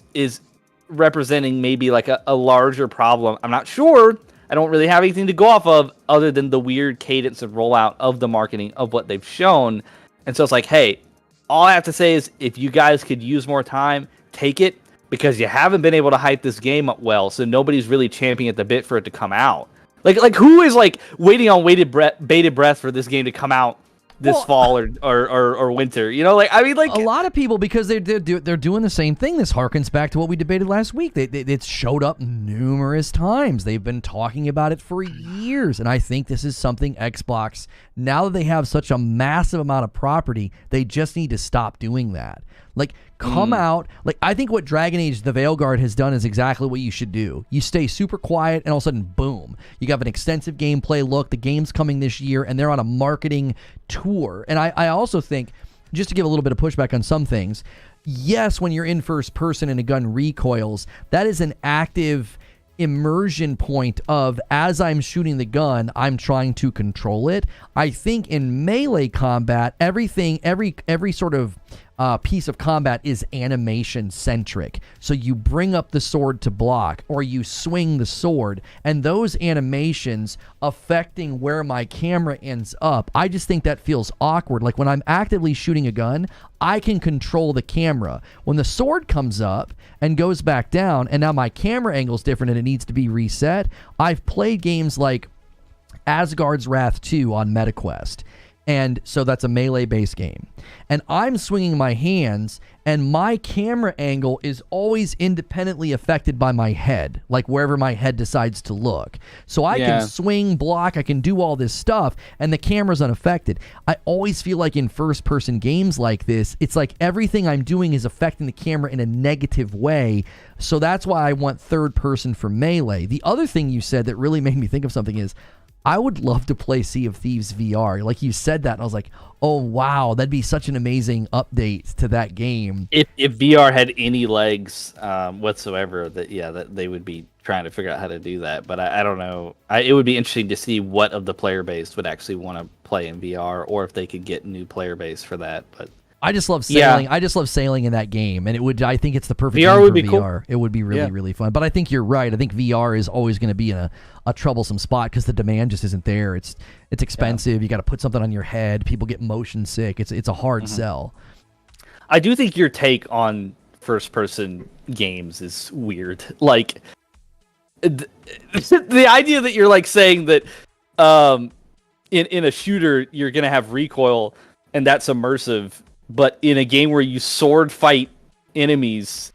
representing maybe like a larger problem. I'm not sure. I don't really have anything to go off of other than the weird cadence and rollout of the marketing of what they've shown. And so it's like, hey, all I have to say is if you guys could use more time, take it, because you haven't been able to hype this game up well. So nobody's really champing at the bit for it to come out. Like who is like waiting on bated breath for this game to come out this fall or winter? Like, I mean, like, a lot of people, because they're doing the same thing. This harkens back to what we debated last week. It's showed up numerous times. They've been talking about it for years, and I think this is something Xbox, now that they have such a massive amount of property, they just need to stop doing that. Like, come out. Like, I think what Dragon Age The Veilguard has done is exactly what you should do. You stay super quiet, and all of a sudden, boom, you have an extensive gameplay look. The game's coming this year, and they're on a marketing tour. And I also think, just to give a little bit of pushback on some things, yes, when you're in first person and a gun recoils, that is an active immersion point of, as I'm shooting the gun, I'm trying to control it. I think in melee combat, every sort of piece of combat is animation centric. So you bring up the sword to block, or you swing the sword, and those animations affecting where my camera ends up, I just think that feels awkward. Like, when I'm actively shooting a gun, I can control the camera. When the sword comes up and goes back down, and now my camera angle is different and it needs to be reset, I've played games like Asgard's Wrath 2 on MetaQuest. And so that's a melee-based game. And I'm swinging my hands, and my camera angle is always independently affected by my head, like wherever my head decides to look. So I can swing, block, I can do all this stuff, and the camera's unaffected. I always feel like in first-person games like this, it's like everything I'm doing is affecting the camera in a negative way. So that's why I want third-person for Melee. The other thing you said that really made me think of something is, I would love to play Sea of Thieves VR. Like you said that, and I was like, oh, wow, that'd be such an amazing update to that game. If VR had any legs whatsoever, that they would be trying to figure out how to do that. But I don't know. It would be interesting to see what of the player base would actually want to play in VR, or if they could get new player base for that. But I just love sailing. I just love sailing in that game, and I think it's the perfect VR game would for be VR. Cool. It would be really, really fun. But I think you're right. I think VR is always going to be in a troublesome spot because the demand just isn't there. It's expensive. You got to put something on your head. People get motion sick. It's a hard sell. I do think your take on first person games is weird. Like the idea that you're like saying that in a shooter you're gonna have recoil and that's immersive, but in a game where you sword fight enemies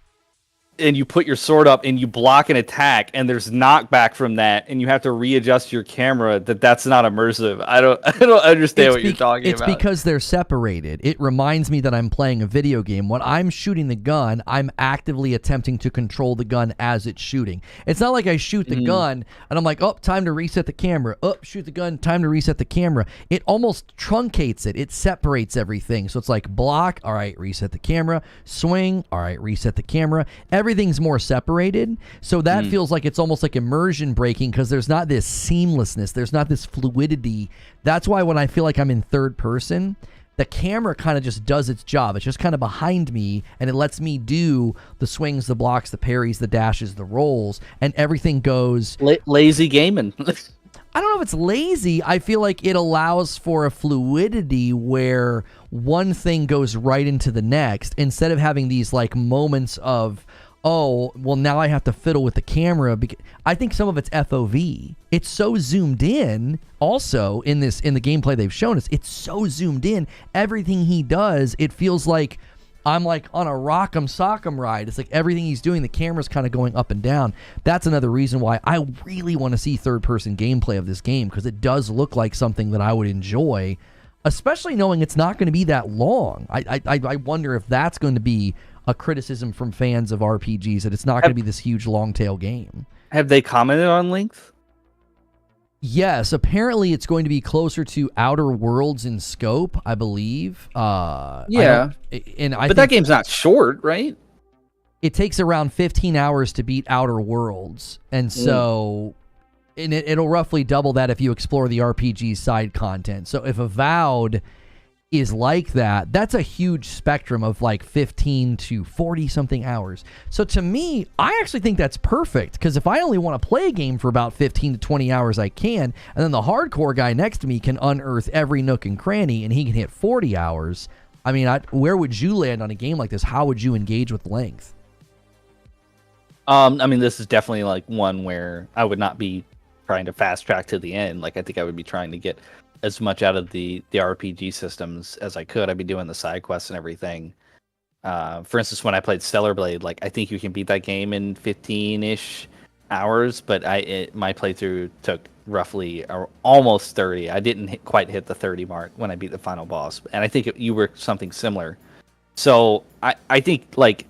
and you put your sword up and you block an attack and there's knockback from that and you have to readjust your camera, that's not immersive. I don't understand what you're talking about. It's because they're separated. It reminds me that I'm playing a video game. When I'm shooting the gun, I'm actively attempting to control the gun as it's shooting. It's not like I shoot the gun and I'm like, oh, time to reset the camera. Oh, shoot the gun, time to reset the camera. It almost truncates it. It separates everything. So it's like block, all right, reset the camera. Swing, all right, reset the camera. Everything's more separated, so that feels like it's almost like immersion breaking because there's not this seamlessness, there's not this fluidity. That's why when I feel like I'm in third person, the camera kind of just does its job. It's just kind of behind me, and it lets me do the swings, the blocks, the parries, the dashes, the rolls, and everything goes... lazy gaming. I don't know if it's lazy. I feel like it allows for a fluidity where one thing goes right into the next instead of having these like moments of, oh, well, now I have to fiddle with the camera. I think some of it's FOV. It's so zoomed in also in the gameplay they've shown us. It's so zoomed in. Everything he does, it feels like I'm like on a rock'em sock'em ride. It's like everything he's doing, the camera's kind of going up and down. That's another reason why I really want to see third-person gameplay of this game, because it does look like something that I would enjoy, especially knowing it's not going to be that long. I wonder if that's going to be a criticism from fans of RPGs, that it's not going to be this huge long-tail game. Have they commented on length? Yes, apparently it's going to be closer to Outer Worlds in scope, I believe. But think that game's not short, right? It takes around 15 hours to beat Outer Worlds, and so it'll roughly double that if you explore the RPG side content. So if Avowed is like that, that's a huge spectrum of like 15 to 40 something hours. So to me, I actually think that's perfect, because if I only want to play a game for about 15 to 20 hours, I can, and then the hardcore guy next to me can unearth every nook and cranny and he can hit 40 hours. I mean, where would you land on a game like this? How would you engage with length? I mean, this is definitely like one where I would not be trying to fast track to the end. Like, I think I would be trying to get as much out of the RPG systems as I could. I'd be doing the side quests and everything. For instance, when I played Stellar Blade, like, I think you can beat that game in 15-ish hours, but my playthrough took roughly almost 30. I didn't quite hit the 30 mark when I beat the final boss, and I think you were something similar. So I think like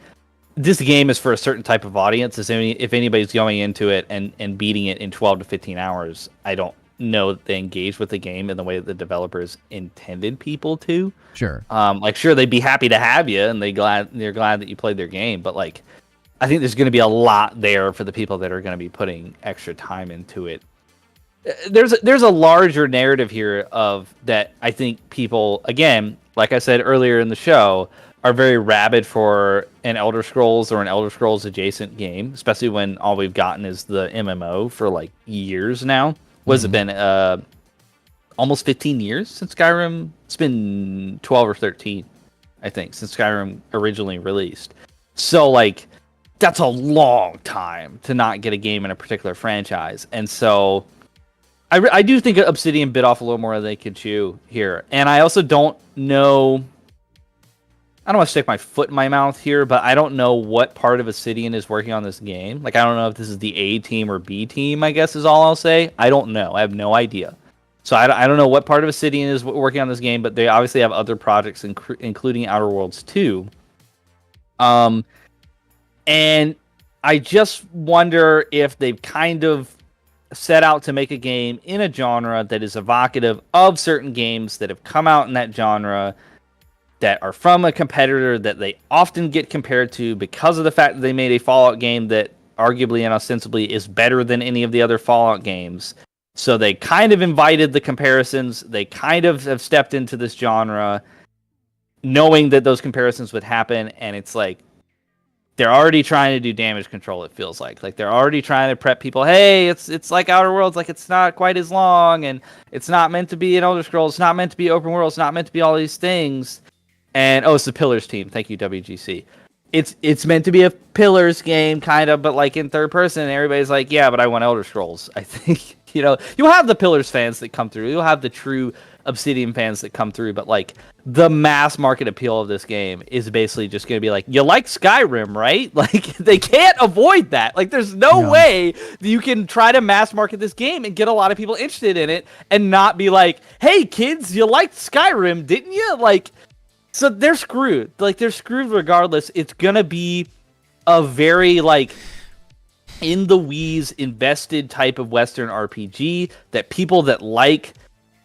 this game is for a certain type of audience. If anybody's going into it and beating it in 12 to 15 hours, I don't know that they engage with the game in the way that the developers intended people to. Sure. Like, sure, they'd be happy to have you, and they're glad that you played their game, but like, I think there's going to be a lot there for the people that are going to be putting extra time into it. There's a larger narrative here of that. I think people, again, like I said earlier in the show, are very rabid for an Elder Scrolls or an Elder Scrolls adjacent game, especially when all we've gotten is the MMO for like years now. What has it been? Almost 15 years since Skyrim? It's been 12 or 13, I think, since Skyrim originally released. So, like, that's a long time to not get a game in a particular franchise. And so, I do think Obsidian bit off a little more than they could chew here, and I also don't know. I don't want to stick my foot in my mouth here, but I don't know what part of Obsidian is working on this game. Like, I don't know if this is the A team or B team, I guess is all I'll say. I don't know. I have no idea. So I don't know what part of Obsidian is working on this game, but they obviously have other projects, including Outer Worlds 2. And I just wonder if they've kind of set out to make a game in a genre that is evocative of certain games that have come out in that genre, that are from a competitor that they often get compared to because of the fact that they made a Fallout game that arguably and ostensibly is better than any of the other Fallout games. So they kind of invited the comparisons. They kind of have stepped into this genre knowing that those comparisons would happen. And it's like, they're already trying to do damage control, it feels like. Like, they're already trying to prep people, hey, it's like Outer Worlds, like, it's not quite as long, and it's not meant to be an Elder Scrolls, it's not meant to be open world, it's not meant to be all these things. And it's the Pillars team. Thank you, WGC. It's meant to be a Pillars game, kind of, but like in third person. And everybody's like, yeah, but I want Elder Scrolls. I think you'll have the Pillars fans that come through. You'll have the true Obsidian fans that come through. But like the mass market appeal of this game is basically just going to be like, you like Skyrim, right? Like they can't avoid that. Like there's no way that you can try to mass market this game and get a lot of people interested in it and not be like, hey kids, you liked Skyrim, didn't you? Like. So they're screwed. Like, they're screwed regardless. It's going to be a very, like, in the weeds, invested type of Western RPG that people that like,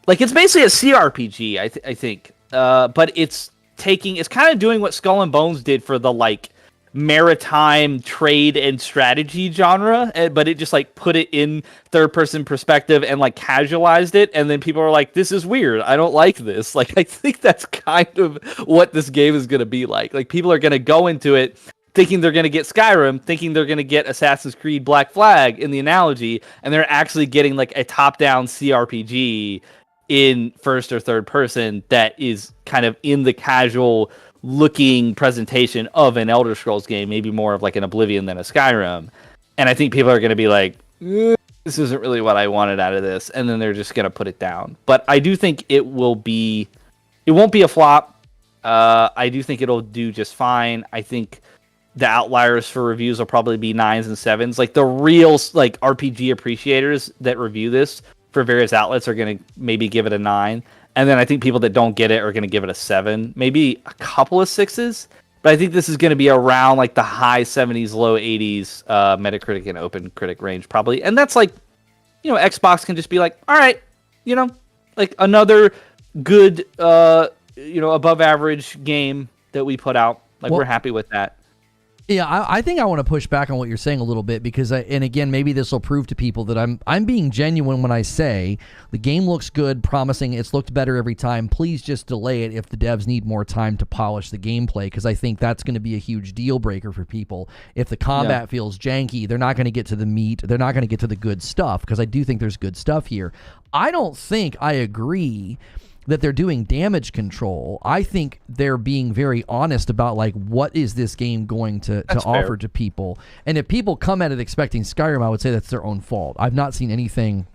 it's basically a CRPG, I think. But it's kind of doing what Skull and Bones did for the, like, maritime trade and strategy genre, but it just like put it in third person perspective and like casualized it, and then people are like, this is weird, I don't like this. Like, I think that's kind of what this game is going to be like people are going to go into it thinking they're going to get Skyrim, thinking they're going to get Assassin's Creed Black Flag in the analogy, and they're actually getting like a top-down CRPG in first or third person that is kind of in the casual looking presentation of an Elder Scrolls game, maybe more of like an Oblivion than a Skyrim. And I think people are going to be like, this isn't really what I wanted out of this, and then they're just going to put it down. But I do think it won't be a flop. I do think it'll do just fine. I think the outliers for reviews will probably be 9s and 7s. Like the real like RPG appreciators that review this for various outlets are going to maybe give it a 9. And then I think people that don't get it are going to give it a 7, maybe a couple of 6s. But I think this is going to be around like the high 70s, low 80s Metacritic and Open Critic range probably. And that's like, Xbox can just be like, all right, like another good, above average game that we put out. Like, we're happy with that. Yeah, I think I want to push back on what you're saying a little bit because, and again, maybe this will prove to people that I'm being genuine when I say the game looks good, promising. It's looked better every time. Please just delay it if the devs need more time to polish the gameplay, because I think that's going to be a huge deal breaker for people. If the combat feels janky, they're not going to get to the meat. They're not going to get to the good stuff, because I do think there's good stuff here. I don't think I agree that they're doing damage control. I think they're being very honest about like, what is this game going to offer to people? And if people come at it expecting Skyrim, I would say that's their own fault. I've not seen anything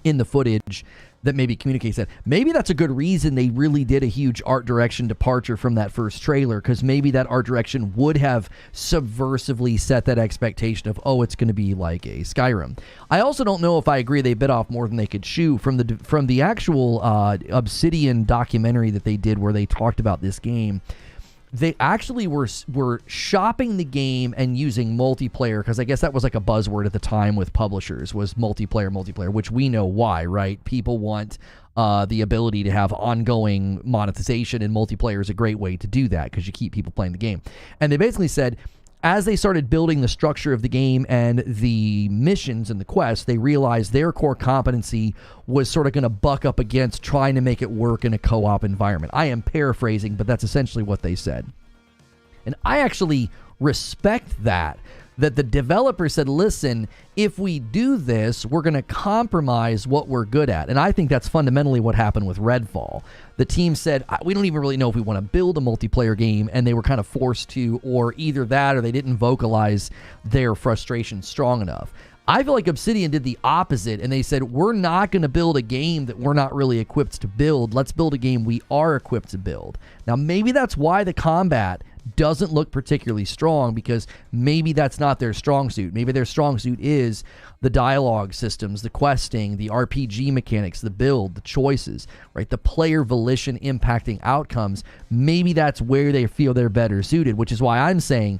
in the footage that maybe communicates that. Maybe that's a good reason they really did a huge art direction departure from that first trailer, because maybe that art direction would have subversively set that expectation of, it's going to be like a Skyrim. I also don't know if I agree they bit off more than they could chew from the actual Obsidian documentary that they did where they talked about this game. They actually were shopping the game and using multiplayer, because I guess that was like a buzzword at the time with publishers, was multiplayer, which we know why, right? People want the ability to have ongoing monetization, and multiplayer is a great way to do that because you keep people playing the game. And they basically said, as they started building the structure of the game and the missions and the quests, they realized their core competency was sort of going to buck up against trying to make it work in a co-op environment. I am paraphrasing, but that's essentially what they said. And I actually respect that the developer said, listen, if we do this, we're going to compromise what we're good at. And I think that's fundamentally what happened with Redfall. The team said, we don't even really know if we want to build a multiplayer game, and they were kind of forced to, or either that or they didn't vocalize their frustration strong enough. I feel like Obsidian did the opposite, and they said, we're not going to build a game that we're not really equipped to build. Let's build a game we are equipped to build. Now, maybe that's why the combat doesn't look particularly strong, because maybe that's not their strong suit. Maybe their strong suit is the dialogue systems, the questing, the RPG mechanics, the build, the choices, right? The player volition impacting outcomes. Maybe that's where they feel they're better suited, which is why I'm saying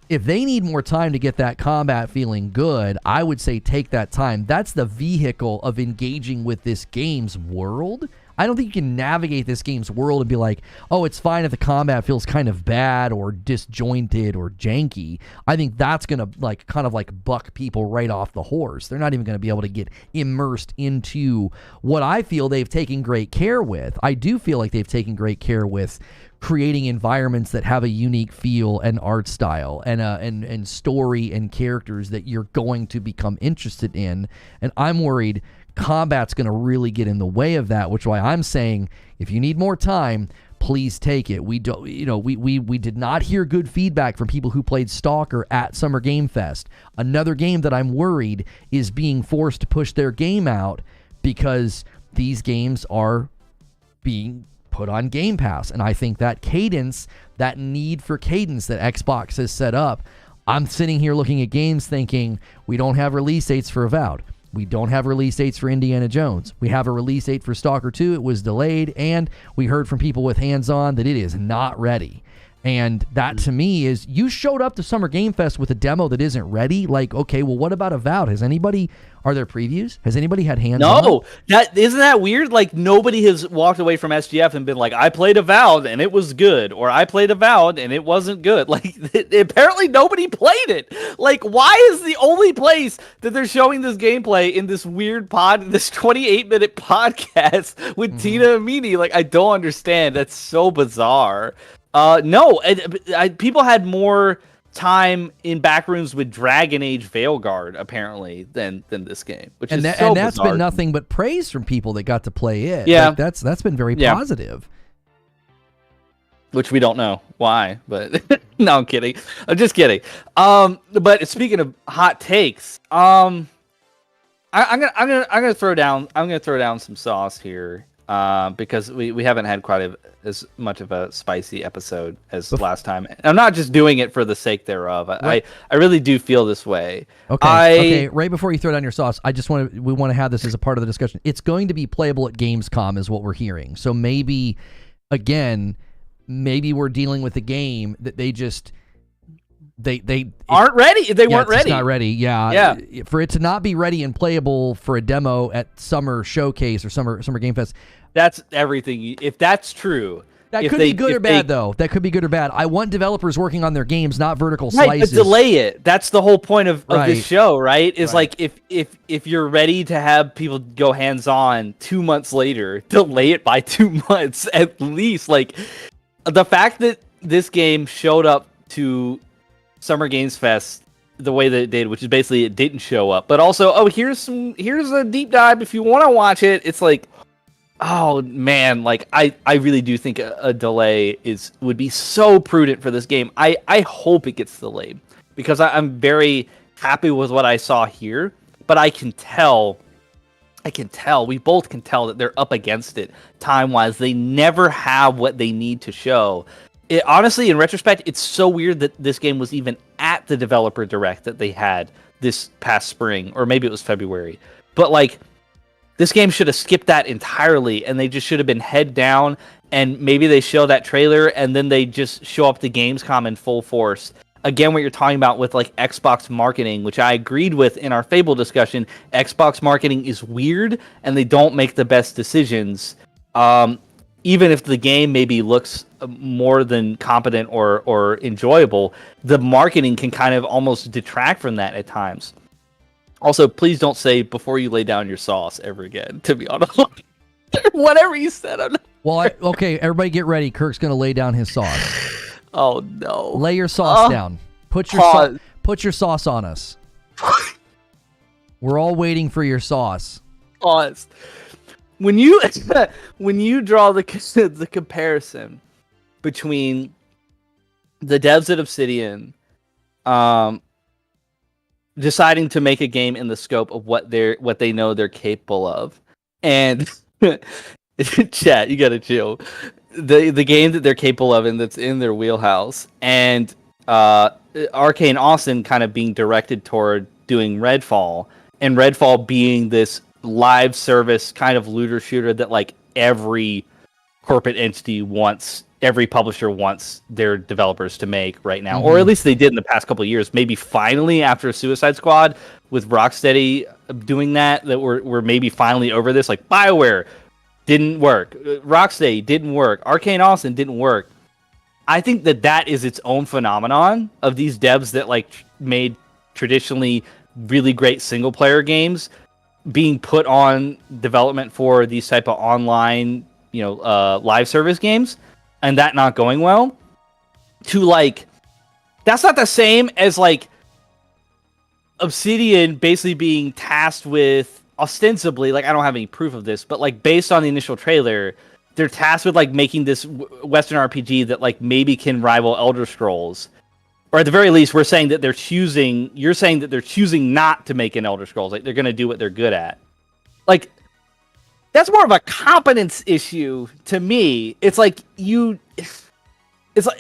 if they need more time to get that combat feeling good, I would say take that time. That's the vehicle of engaging with this game's world. I don't think you can navigate this game's world and be like, oh, it's fine if the combat feels kind of bad or disjointed or janky. I think that's going to kind of buck people right off the horse. They're not even going to be able to get immersed into what I feel they've taken great care with. I do feel like they've taken great care with creating environments that have a unique feel and art style and story and characters that you're going to become interested in. And I'm worried combat's going to really get in the way of that, which is why I'm saying if you need more time, please take it. We don't, we did not hear good feedback from people who played Stalker at Summer Game Fest. Another game that I'm worried is being forced to push their game out because these games are being put on Game Pass. And I think that cadence, that need for cadence that Xbox has set up, I'm sitting here looking at games thinking we don't have release dates for Avowed. We don't have release dates for Indiana Jones. We have a release date for Stalker 2. It was delayed, and we heard from people with hands-on that it is not ready. And that, to me, is you showed up to Summer Game Fest with a demo that isn't ready. Like, okay, well, what about Avowed? Are there previews? Has anybody had hands-on? No, isn't that weird? Like, nobody has walked away from SGF and been like, I played Avowed and it was good, or I played Avowed and it wasn't good. Like, apparently nobody played it. Like, why is the only place that they're showing this gameplay in this weird this 28-minute podcast with Tina Amini? Like, I don't understand. That's so bizarre. No, people had more time in backrooms with Dragon Age Veilguard apparently than this game, which is so that's bizarre. Been nothing but praise from people that got to play it. Yeah, like, that's been very positive. Which we don't know why, but no, I'm kidding. I'm just kidding. But speaking of hot takes, I'm gonna throw down some sauce here. Because we haven't had quite as much of a spicy episode as last time. I'm not just doing it for the sake thereof. I really do feel this way. Okay. Right before you throw down your sauce, we want to have this as a part of the discussion. It's going to be playable at Gamescom, is what we're hearing. So maybe we're dealing with a game that they just. They aren't ready. They weren't ready. It's not ready. Yeah. For it to not be ready and playable for a demo at Summer Showcase or Summer Game Fest. That's everything. If that's true. That could be good or bad, though. That could be good or bad. I want developers working on their games, not vertical slices. But delay it. That's the whole point of this show, right? Is like if you're ready to have people go hands-on 2 months later, delay it by 2 months at least. Like, the fact that this game showed up to Summer Games Fest the way that it did, which is basically it didn't show up, but also, here's a deep dive if you want to watch it. It's like, oh man, like I really do think a delay would be so prudent for this game. I hope it gets delayed because I'm very happy with what I saw here, but I can tell, we both can tell that they're up against it time-wise. They never have what they need to show. Honestly, in retrospect, it's so weird that this game was even at the developer direct that they had this past spring, or maybe it was February. But like, this game should have skipped that entirely, and they just should have been head down, and maybe they show that trailer, and then they just show up to Gamescom in full force. Again, what you're talking about with like Xbox marketing, which I agreed with in our Fable discussion, Xbox marketing is weird, and they don't make the best decisions. Even if the game maybe looks more than competent or enjoyable, the marketing can kind of almost detract from that at times. Also, please don't say before you lay down your sauce ever again, to be honest. Whatever you said. Okay, everybody get ready. Kirk's going to lay down his sauce. Oh, no. Lay your sauce down. Put your sauce on us. We're all waiting for your sauce. Pause. When you draw the comparison between the devs at Obsidian deciding to make a game in the scope of what they know they're capable of. And chat, you gotta chill. The game that they're capable of and that's in their wheelhouse, and Arcane Austin kind of being directed toward doing Redfall, and Redfall being this live service kind of looter shooter that like every corporate entity wants, every publisher wants their developers to make right now, or at least they did in the past couple of years. Maybe finally after Suicide Squad with Rocksteady doing that we're maybe finally over this. Like BioWare didn't work, Rocksteady didn't work, Arcane Austin didn't work. I think that is its own phenomenon of these devs that like made traditionally really great single player games being put on development for these type of online, live service games, and that not going well. To like, that's not the same as like Obsidian basically being tasked with ostensibly, like I don't have any proof of this, but like based on the initial trailer, they're tasked with like making this Western RPG that like maybe can rival Elder Scrolls, or at the very least, you're saying that they're choosing not to make an Elder Scrolls. Like they're going to do what they're good at. Like that's more of a competence issue to me. It's like it's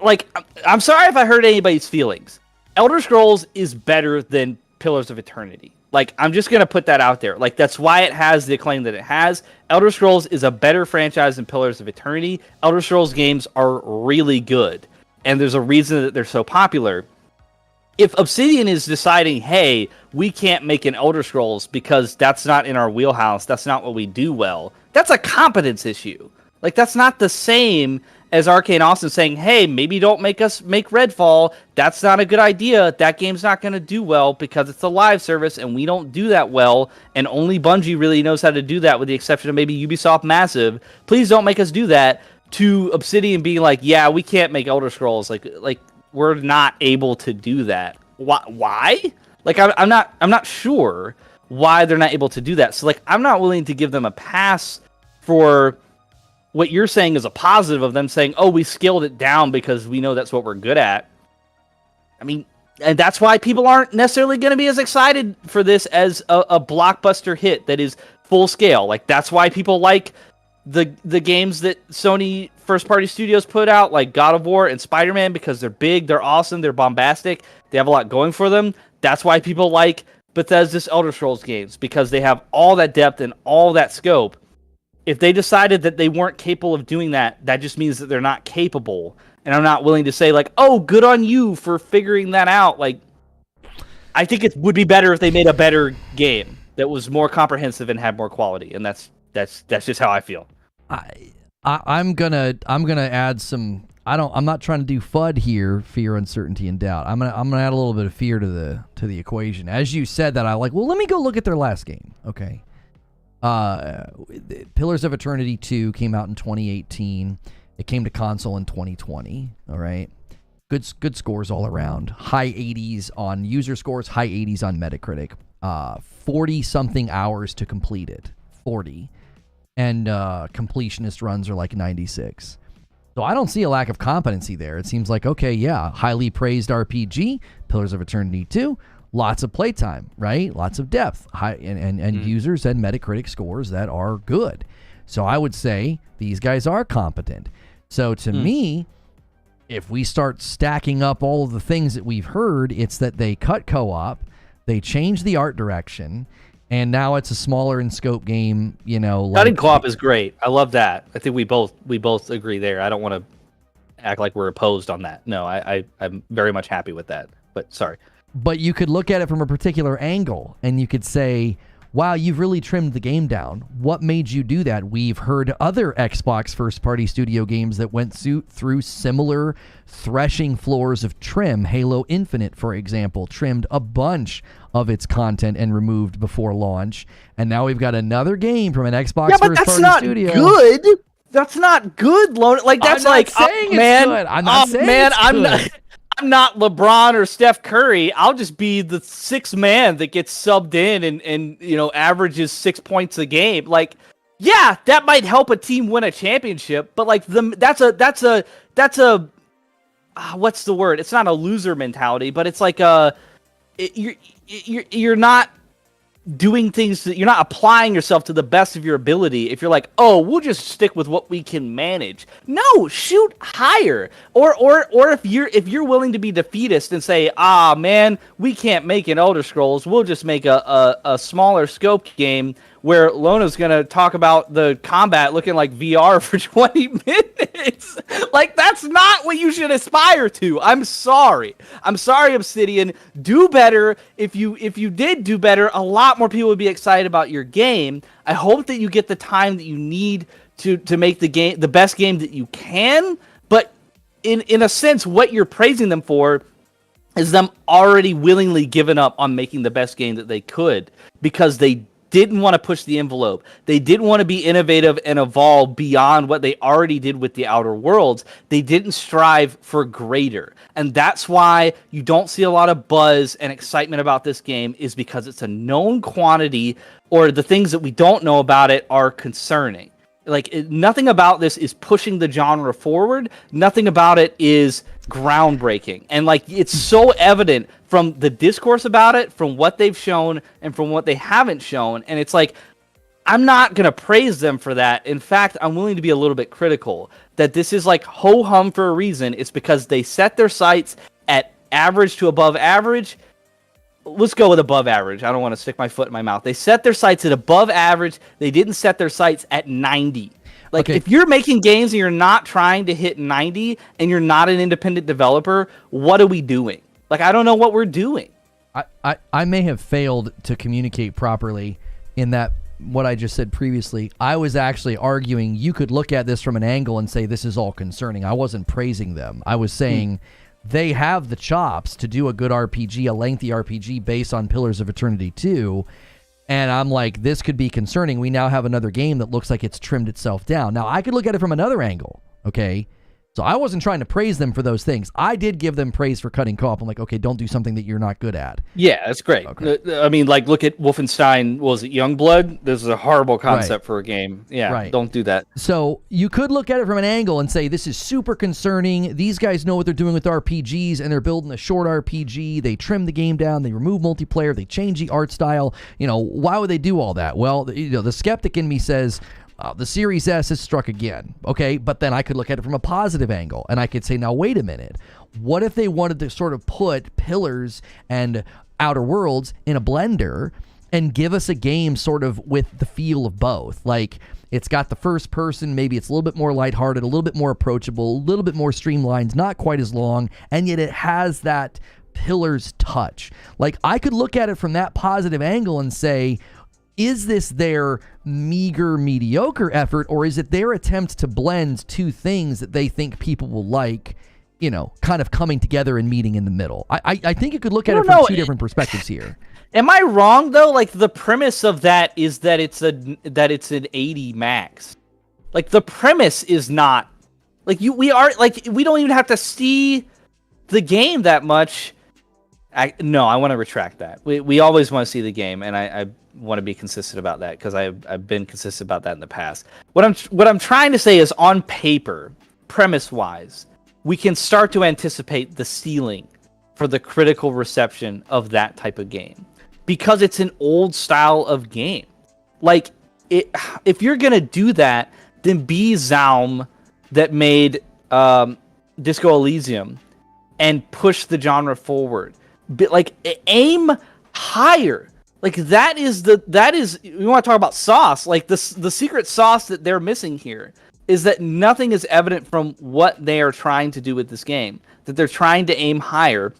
like I'm sorry if I hurt anybody's feelings. Elder Scrolls is better than Pillars of Eternity. Like, I'm just going to put that out there. Like, that's why it has the acclaim that it has. Elder Scrolls is a better franchise than Pillars of Eternity. Elder Scrolls games are really good, and there's a reason that they're so popular. If Obsidian is deciding, hey, we can't make an Elder Scrolls because that's not in our wheelhouse, that's not what we do well, that's a competence issue. Like, that's not the same as Arcane Austin saying, hey, maybe don't make us make Redfall. That's not a good idea. That game's not going to do well because it's a live service and we don't do that well. And only Bungie really knows how to do that, with the exception of maybe Ubisoft Massive. Please don't make us do that. To Obsidian being like, yeah, we can't make Elder Scrolls. Like we're not able to do that. Why? Like, I'm not sure why they're not able to do that. So like, I'm not willing to give them a pass for what you're saying is a positive of them saying, oh, we scaled it down because we know that's what we're good at. I mean, and that's why people aren't necessarily going to be as excited for this as a blockbuster hit that is full scale. Like, that's why people like the games that Sony first-party studios put out, like God of War and Spider-Man, because they're big, they're awesome, they're bombastic, they have a lot going for them. That's why people like Bethesda's Elder Scrolls games, because they have all that depth and all that scope. If they decided that they weren't capable of doing that, that just means that they're not capable. And I'm not willing to say, like, oh, good on you for figuring that out. Like, I think it would be better if they made a better game that was more comprehensive and had more quality. And that's just how I feel. I'm gonna add some. I'm not trying to do FUD here, fear, uncertainty, and doubt. I'm gonna add a little bit of fear to the equation. As you said that, I like. Well, let me go look at their last game. Okay. Pillars of Eternity 2 came out in 2018. It came to console in 2020. All right. Good scores all around. High 80s on user scores, high 80s on Metacritic. 40-something hours to complete it. 40. And completionist runs are like 96. So I don't see a lack of competency there. It seems like, okay, yeah, highly praised RPG, Pillars of Eternity 2. Lots of playtime, right? Lots of depth, high and users and Metacritic scores that are good. So I would say these guys are competent. So to me, if we start stacking up all of the things that we've heard, it's that they cut co-op, they changed the art direction, and now it's a smaller in scope game. Cutting co-op is great. I love that. I think we both agree there. I don't want to act like we're opposed on that. No, I'm very much happy with that. But sorry. But you could look at it from a particular angle, and you could say, wow, you've really trimmed the game down. What made you do that? We've heard other Xbox first-party studio games that went through similar threshing floors of trim. Halo Infinite, for example, trimmed a bunch of its content and removed before launch. And now we've got another game from an Xbox first-party studio. Yeah, but that's not good. That's not good, Lono. Like, that's I'm not saying it's good. I'm not saying it's good. I'm not LeBron or Steph Curry. I'll just be the sixth man that gets subbed in and averages 6 points a game. Like, yeah, that might help a team win a championship, but like that's a what's the word? It's not a loser mentality, but it's like you're not doing things that you're not applying yourself to the best of your ability. If you're like, oh, we'll just stick with what we can manage. No, shoot higher. Or if you're willing to be defeatist and say, ah, man, we can't make an Elder Scrolls. We'll just make a smaller scoped game where Lono's going to talk about the combat looking like VR for 20 minutes. Like, that's not what you should aspire to. I'm sorry, Obsidian. Do better. If you did do better, a lot more people would be excited about your game. I hope that you get the time that you need to make the game the best game that you can. But in a sense, what you're praising them for is them already willingly giving up on making the best game that they could because they didn't want to push the envelope. They didn't want to be innovative and evolve beyond what they already did with the Outer Worlds. They didn't strive for greater. And that's why you don't see a lot of buzz and excitement about this game, is because it's a known quantity, or the things that we don't know about it are concerning. Like, nothing about this is pushing the genre forward. Nothing about it is groundbreaking. And like, it's so evident from the discourse about it, from what they've shown and from what they haven't shown. And it's like, I'm not going to praise them for that. In fact, I'm willing to be a little bit critical that this is like ho-hum for a reason. It's because they set their sights at average to above average. Let's go with above average. I don't want to stick my foot in my mouth. They set their sights at above average. They didn't set their sights at 90. Like, if you're making games and you're not trying to hit 90 and you're not an independent developer, what are we doing? Like, I don't know what we're doing. I may have failed to communicate properly in that what I just said previously. I was actually arguing you could look at this from an angle and say this is all concerning. I wasn't praising them. I was saying they have the chops to do a good RPG, a lengthy RPG based on Pillars of Eternity 2. And I'm like, this could be concerning. We now have another game that looks like it's trimmed itself down. Now, I could look at it from another angle, okay? So I wasn't trying to praise them for those things. I did give them praise for cutting co-op. I'm like, okay, don't do something that you're not good at. Yeah, that's great. Okay. I mean, like, look at Wolfenstein. Was it Youngblood? This is a horrible concept for a game. Yeah, don't do that. So you could look at it from an angle and say, this is super concerning. These guys know what they're doing with RPGs, and they're building a short RPG. They trim the game down. They remove multiplayer. They change the art style. You know, why would they do all that? Well, you know, the skeptic in me says, the Series S has struck again. Okay, but then I could look at it from a positive angle, and I could say, now, wait a minute. What if they wanted to sort of put Pillars and Outer Worlds in a blender and give us a game sort of with the feel of both? Like, it's got the first person, maybe it's a little bit more lighthearted, a little bit more approachable, a little bit more streamlined, not quite as long, and yet it has that Pillars touch. Like, I could look at it from that positive angle and say, is this their meager, mediocre effort, or is it their attempt to blend two things that they think people will like, you know, kind of coming together and meeting in the middle? I think you could look at it from two different perspectives here. Am I wrong, though? Like, the premise of that is that it's an 80 max. Like, the premise is not... Like, we don't even have to see the game that much. I want to retract that. We always want to see the game, and I want to be consistent about that, because I've been consistent about that in the past. What I'm trying to say is, on paper, premise-wise, we can start to anticipate the ceiling for the critical reception of that type of game, because it's an old style of game. Like, if you're gonna do that, then be Zaum that made Disco Elysium and push the genre forward. But, like, aim higher. Like, that is we want to talk about sauce. Like, the secret sauce that they're missing here is that nothing is evident from what they are trying to do with this game. That they're trying to aim higher.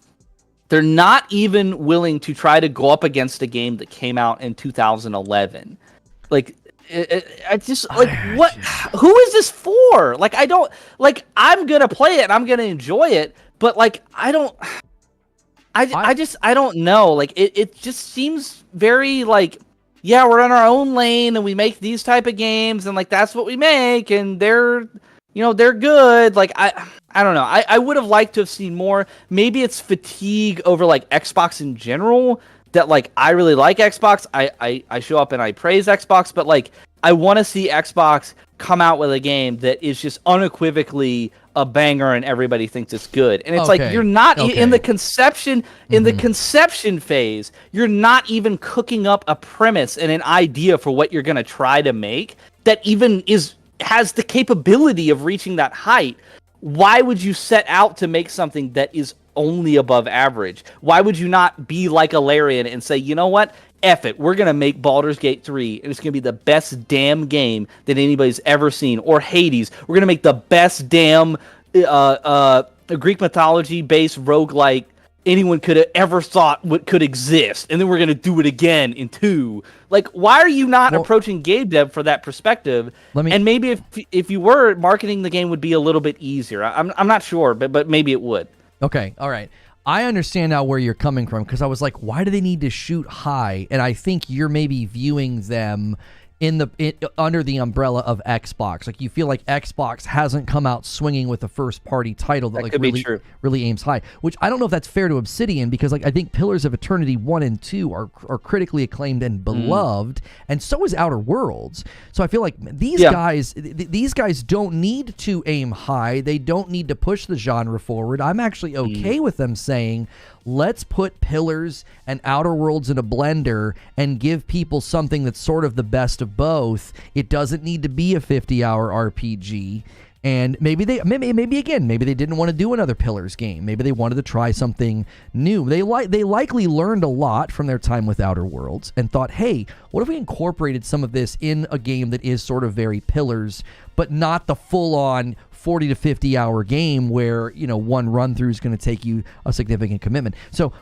They're not even willing to try to go up against a game that came out in 2011. Like, I just, like, what? Who is this for? Like, I don't, like, I'm gonna play it and I'm gonna enjoy it, but, like, I don't know. Like, it just seems very, like, yeah, we're in our own lane and we make these type of games and, like, that's what we make and they're good. Like, I don't know. I would have liked to have seen more. Maybe it's fatigue over, like, Xbox in general, that, like, I really like Xbox. I show up and I praise Xbox, but, like, I want to see Xbox come out with a game that is just unequivocally a banger and everybody thinks it's good. And it's like you're not in the conception phase. You're not even cooking up a premise and an idea for what you're going to try to make that even has the capability of reaching that height. Why would you set out to make something that is only above average? Why would you not be like a Larian and say, you know what? F it. We're going to make Baldur's Gate 3, and it's going to be the best damn game that anybody's ever seen. Or Hades. We're going to make the best damn Greek mythology-based roguelike anyone could have ever thought could exist. And then we're going to do it again in 2. Like, why are you not approaching game dev for that perspective? And maybe if you were, marketing the game would be a little bit easier. I'm not sure, but maybe it would. Okay, all right. I understand now where you're coming from, because I was like, why do they need to shoot high? And I think you're maybe viewing them under the umbrella of Xbox. Like, you feel like Xbox hasn't come out swinging with a first-party title that like really aims high. Which I don't know if that's fair to Obsidian, because like I think Pillars of Eternity 1 and 2 are critically acclaimed and beloved, and so is Outer Worlds. So I feel like these guys don't need to aim high. They don't need to push the genre forward. I'm actually okay with them saying, let's put Pillars and Outer Worlds in a blender and give people something that's sort of the best of both. It doesn't need to be a 50-hour RPG. And maybe they didn't want to do another Pillars game. Maybe they wanted to try something new. They likely learned a lot from their time with Outer Worlds and thought, hey, what if we incorporated some of this in a game that is sort of very Pillars, but not the full-on 40 to 50 hour game where, you know, one run through is going to take you a significant commitment. So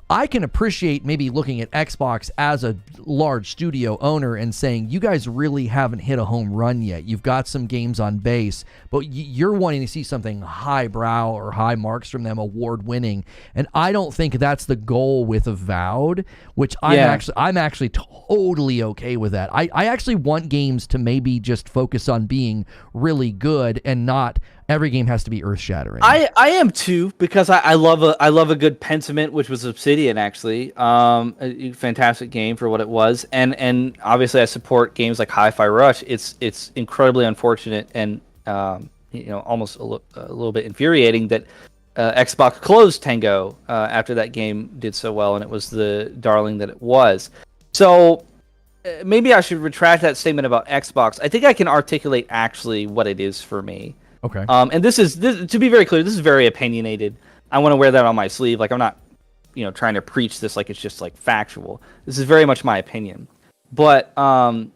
I can appreciate maybe looking at Xbox as a large studio owner and saying, you guys really haven't hit a home run yet. You've got some games on base, but you're wanting to see something highbrow or high marks from them, award-winning. And I don't think that's the goal with Avowed, which I'm actually totally okay with that. I actually want games to maybe just focus on being really good and not every game has to be earth-shattering. I am too, because I love a good Pentiment, which was Obsidian actually. A fantastic game for what it was, and obviously I support games like Hi-Fi Rush. It's incredibly unfortunate and almost a little bit infuriating that Xbox closed Tango after that game did so well, and it was the darling that it was. So maybe I should retract that statement about Xbox. I think I can articulate actually what it is for me. Okay. And this to be very clear, this is very opinionated. I want to wear that on my sleeve. Like, I'm not, trying to preach this like it's just like factual. This is very much my opinion. But you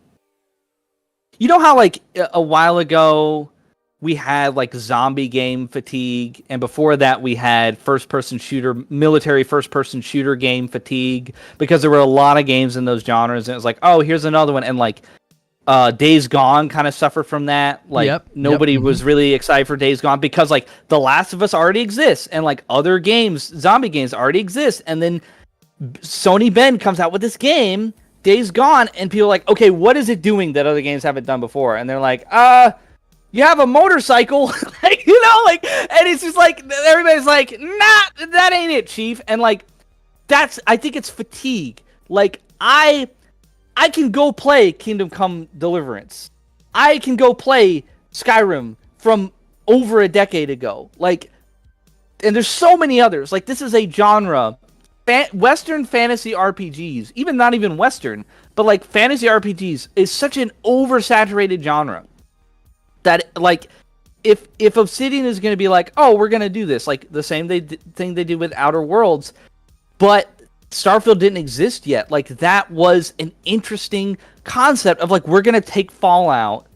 know how like a while ago we had like zombie game fatigue, and before that we had military first-person shooter game fatigue, because there were a lot of games in those genres, and it was like, oh, here's another one, and like Days Gone kind of suffered from that. Like, nobody was really excited for Days Gone because like The Last of Us already exists, and like other games, zombie games already exist, and then Sony Bend comes out with this game, Days Gone, and people are like, okay, what is it doing that other games haven't done before? And they're like, you have a motorcycle, and it's just like everybody's like, nah, that ain't it, Chief. And like, I think it's fatigue. Like, I can go play Kingdom Come Deliverance. I can go play Skyrim from over a decade ago. Like, and there's so many others. Like, this is a genre, Western fantasy RPGs, even not even Western, but like fantasy RPGs is such an oversaturated genre that like, if Obsidian is going to be like, oh, we're going to do this, like the same thing they did with Outer Worlds, but Starfield didn't exist yet. Like, that was an interesting concept of like, we're going to take Fallout,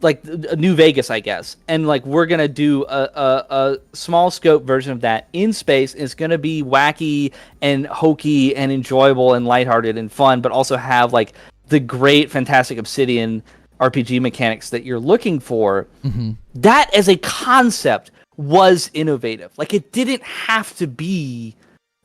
like New Vegas, I guess, and like we're going to do a small scope version of that in space. It's going to be wacky and hokey and enjoyable and lighthearted and fun, but also have like the great, fantastic Obsidian RPG mechanics that you're looking for. Mm-hmm. That as a concept was innovative. Like, it didn't have to be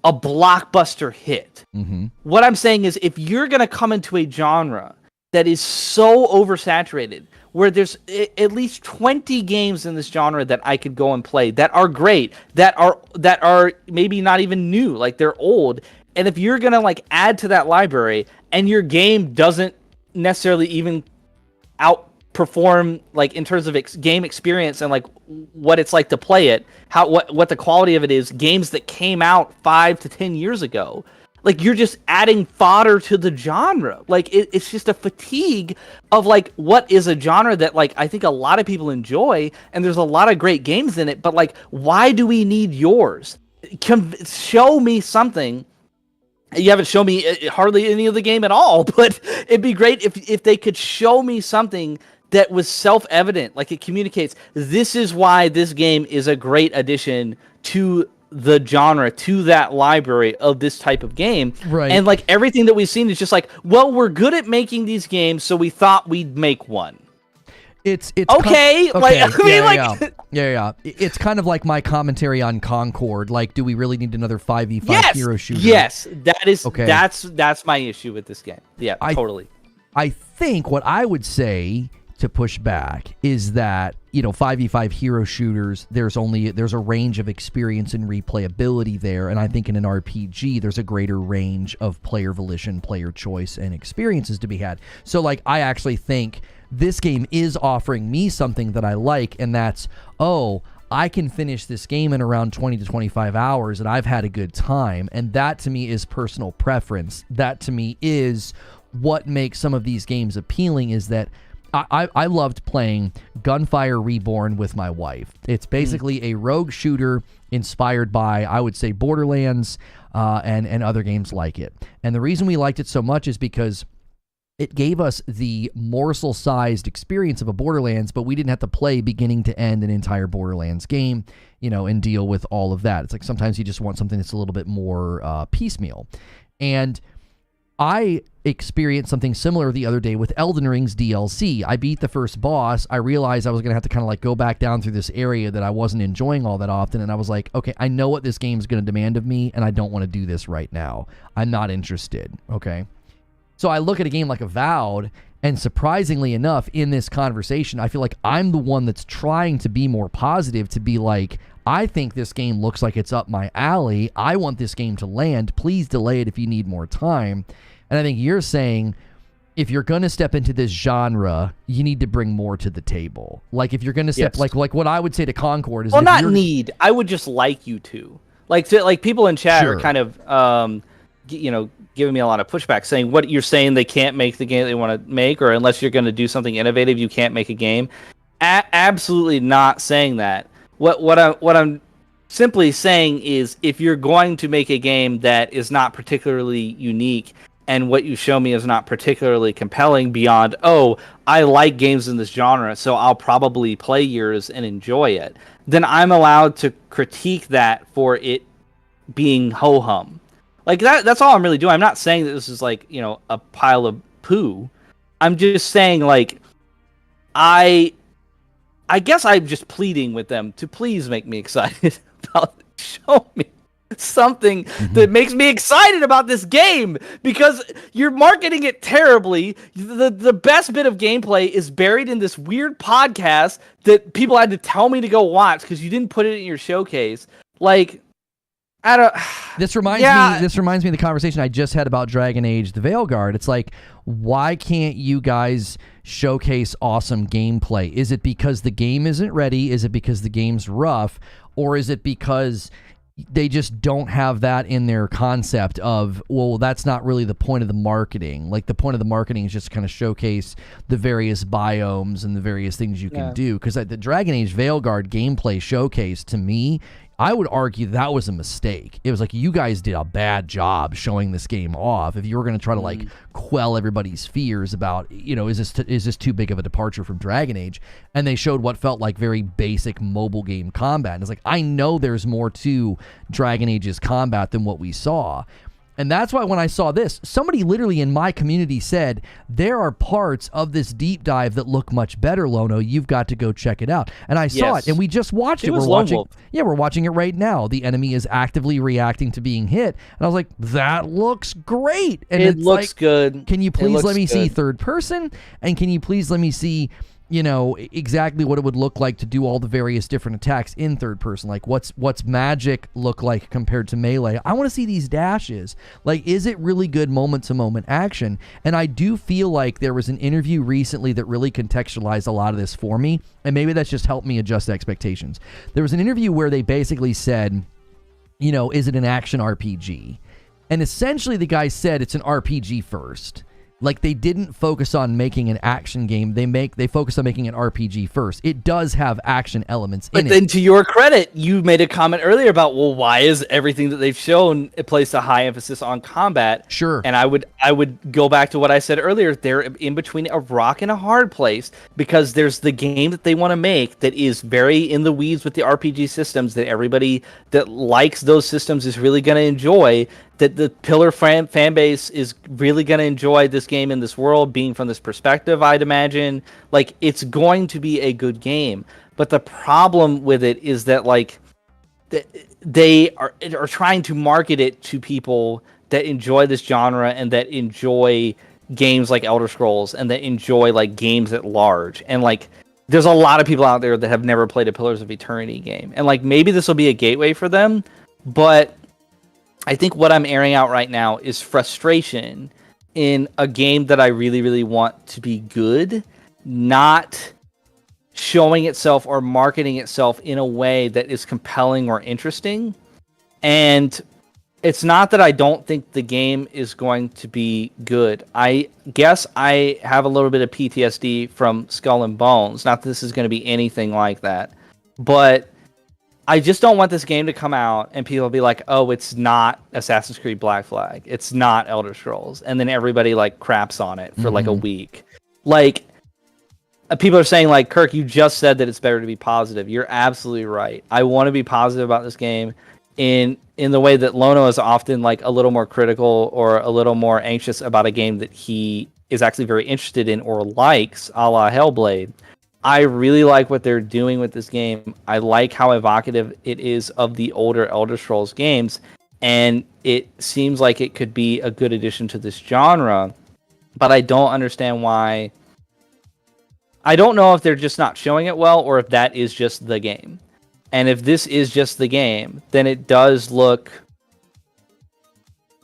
a blockbuster hit. Mm-hmm. What I'm saying is, if you're going to come into a genre that is so oversaturated, where there's at least 20 games in this genre that I could go and play that are great, that are maybe not even new, like they're old, and if you're going to like add to that library and your game doesn't necessarily even perform like in terms of game experience and like what it's like to play it, what the quality of it is, games that came out 5 to 10 years ago. Like, you're just adding fodder to the genre. Like, it's just a fatigue of, like, what is a genre that, like, I think a lot of people enjoy, and there's a lot of great games in it, but, like, why do we need yours? Show me something. You haven't shown me hardly any of the game at all, but it'd be great if they could show me something that was self-evident. Like, it communicates, this is why this game is a great addition to the genre, to that library of this type of game. Right. And like everything that we've seen is just like, well, we're good at making these games, so we thought we'd make one. It's okay. Like, I mean, yeah. It's kind of like my commentary on Concord. Like, do we really need another 5v5 hero shooter? Yes, that is okay. That's my issue with this game. Yeah, totally. I think what I would say to push back is that, 5v5 hero shooters, there's a range of experience and replayability there, and I think in an RPG there's a greater range of player volition, player choice, and experiences to be had. So like, I actually think this game is offering me something that I like, and that's, I can finish this game in around 20 to 25 hours and I've had a good time, and that to me is personal preference. That to me is what makes some of these games appealing, is that I loved playing Gunfire Reborn with my wife. It's basically a rogue shooter inspired by, I would say, Borderlands and other games like it. And the reason we liked it so much is because it gave us the morsel-sized experience of a Borderlands, but we didn't have to play beginning to end an entire Borderlands game, and deal with all of that. It's like sometimes you just want something that's a little bit more piecemeal. And I experienced something similar the other day with Elden Ring's DLC. I beat the first boss. I realized I was going to have to kind of like go back down through this area that I wasn't enjoying all that often. And I was like, okay, I know what this game is going to demand of me, and I don't want to do this right now. I'm not interested. Okay. So I look at a game like Avowed, and surprisingly enough, in this conversation, I feel like I'm the one that's trying to be more positive, to be like, I think this game looks like it's up my alley. I want this game to land. Please delay it if you need more time. And I think you're saying, if you're going to step into this genre, you need to bring more to the table. Like, if you're going to step, like what I would say to Concord is, well, not need. I would just like you to. Like people in chat are kind of, giving me a lot of pushback, saying what you're saying, they can't make the game they want to make, or unless you're going to do something innovative, you can't make a game. Absolutely not saying that. What I'm simply saying is, if you're going to make a game that is not particularly unique, and what you show me is not particularly compelling beyond, I like games in this genre, so I'll probably play yours and enjoy it, then I'm allowed to critique that for it being ho-hum. Like, that's all I'm really doing. I'm not saying that this is like, a pile of poo. I'm just saying, like, I guess I'm just pleading with them to please make me excited about it. Show me something that makes me excited about this game, because you're marketing it terribly. The best bit of gameplay is buried in this weird podcast that people had to tell me to go watch because you didn't put it in your showcase. Like, I don't. This reminds me of the conversation I just had about Dragon Age: The Veilguard. It's like, why can't you guys showcase awesome gameplay? Is it because the game isn't ready? Is it because the game's rough? Or is it because they just don't have that in their concept of, well, that's not really the point of the marketing. Like, the point of the marketing is just to kind of showcase the various biomes and the various things you can do. Because the Dragon Age Veilguard gameplay showcase, to me, I would argue that was a mistake. It was like, you guys did a bad job showing this game off. If you were going to try to like quell everybody's fears about, is this too big of a departure from Dragon Age? And they showed what felt like very basic mobile game combat. And it's like, I know there's more to Dragon Age's combat than what we saw. And that's why when I saw this, somebody literally in my community said, there are parts of this deep dive that look much better, Lono. You've got to go check it out. And I saw it, and we just watched it. We're watching it right now. The enemy is actively reacting to being hit. And I was like, that looks great. And it looks good. Can you please let me see third person? And can you please let me see, exactly what it would look like to do all the various different attacks in third person. Like what's magic look like compared to melee? I want to see these dashes. Like, is it really good moment to moment action? And I do feel like there was an interview recently that really contextualized a lot of this for me, and maybe that's just helped me adjust expectations. There was an interview where they basically said, is it an action RPG? And essentially the guy said it's an RPG first. Like, they didn't focus on making an action game. They focus on making an RPG first. It does have action elements in it. But then, to your credit, you made a comment earlier about, well, why is everything that they've shown it placed a high emphasis on combat? Sure. And I would go back to what I said earlier. They're in between a rock and a hard place, because there's the game that they want to make that is very in the weeds with the RPG systems that everybody that likes those systems is really going to enjoy. That the pillar fan base is really going to enjoy this game in this world, being from this perspective, I'd imagine. Like, it's going to be a good game. But the problem with it is that, like, they are trying to market it to people that enjoy this genre and that enjoy games like Elder Scrolls and that enjoy, like, games at large. And, like, there's a lot of people out there that have never played a Pillars of Eternity game. And, like, maybe this will be a gateway for them, but I think what I'm airing out right now is frustration in a game that I really, really want to be good, not showing itself or marketing itself in a way that is compelling or interesting. And it's not that I don't think the game is going to be good. I guess I have a little bit of PTSD from Skull and Bones. Not that this is going to be anything like that, but I just don't want this game to come out and people be like, oh, it's not Assassin's Creed Black Flag. It's not Elder Scrolls. And then everybody, like, craps on it for like a week. Like, people are saying, like, Kirk, you just said that it's better to be positive. You're absolutely right. I want to be positive about this game in the way that Lono is often, like, a little more critical or a little more anxious about a game that he is actually very interested in or likes, a la Hellblade. I really like what they're doing with this game. I like how evocative it is of the older Elder Scrolls games, and it seems like it could be a good addition to this genre, but I don't understand why. I don't know if they're just not showing it well or if that is just the game. And if this is just the game, then it does look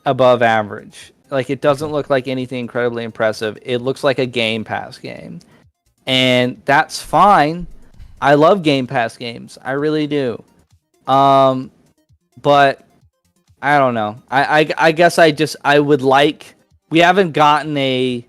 above average. Like, it doesn't look like anything incredibly impressive. It looks like a Game Pass game. And that's fine. I love Game Pass games. I really do. But I don't know. I guess I would like... We haven't gotten a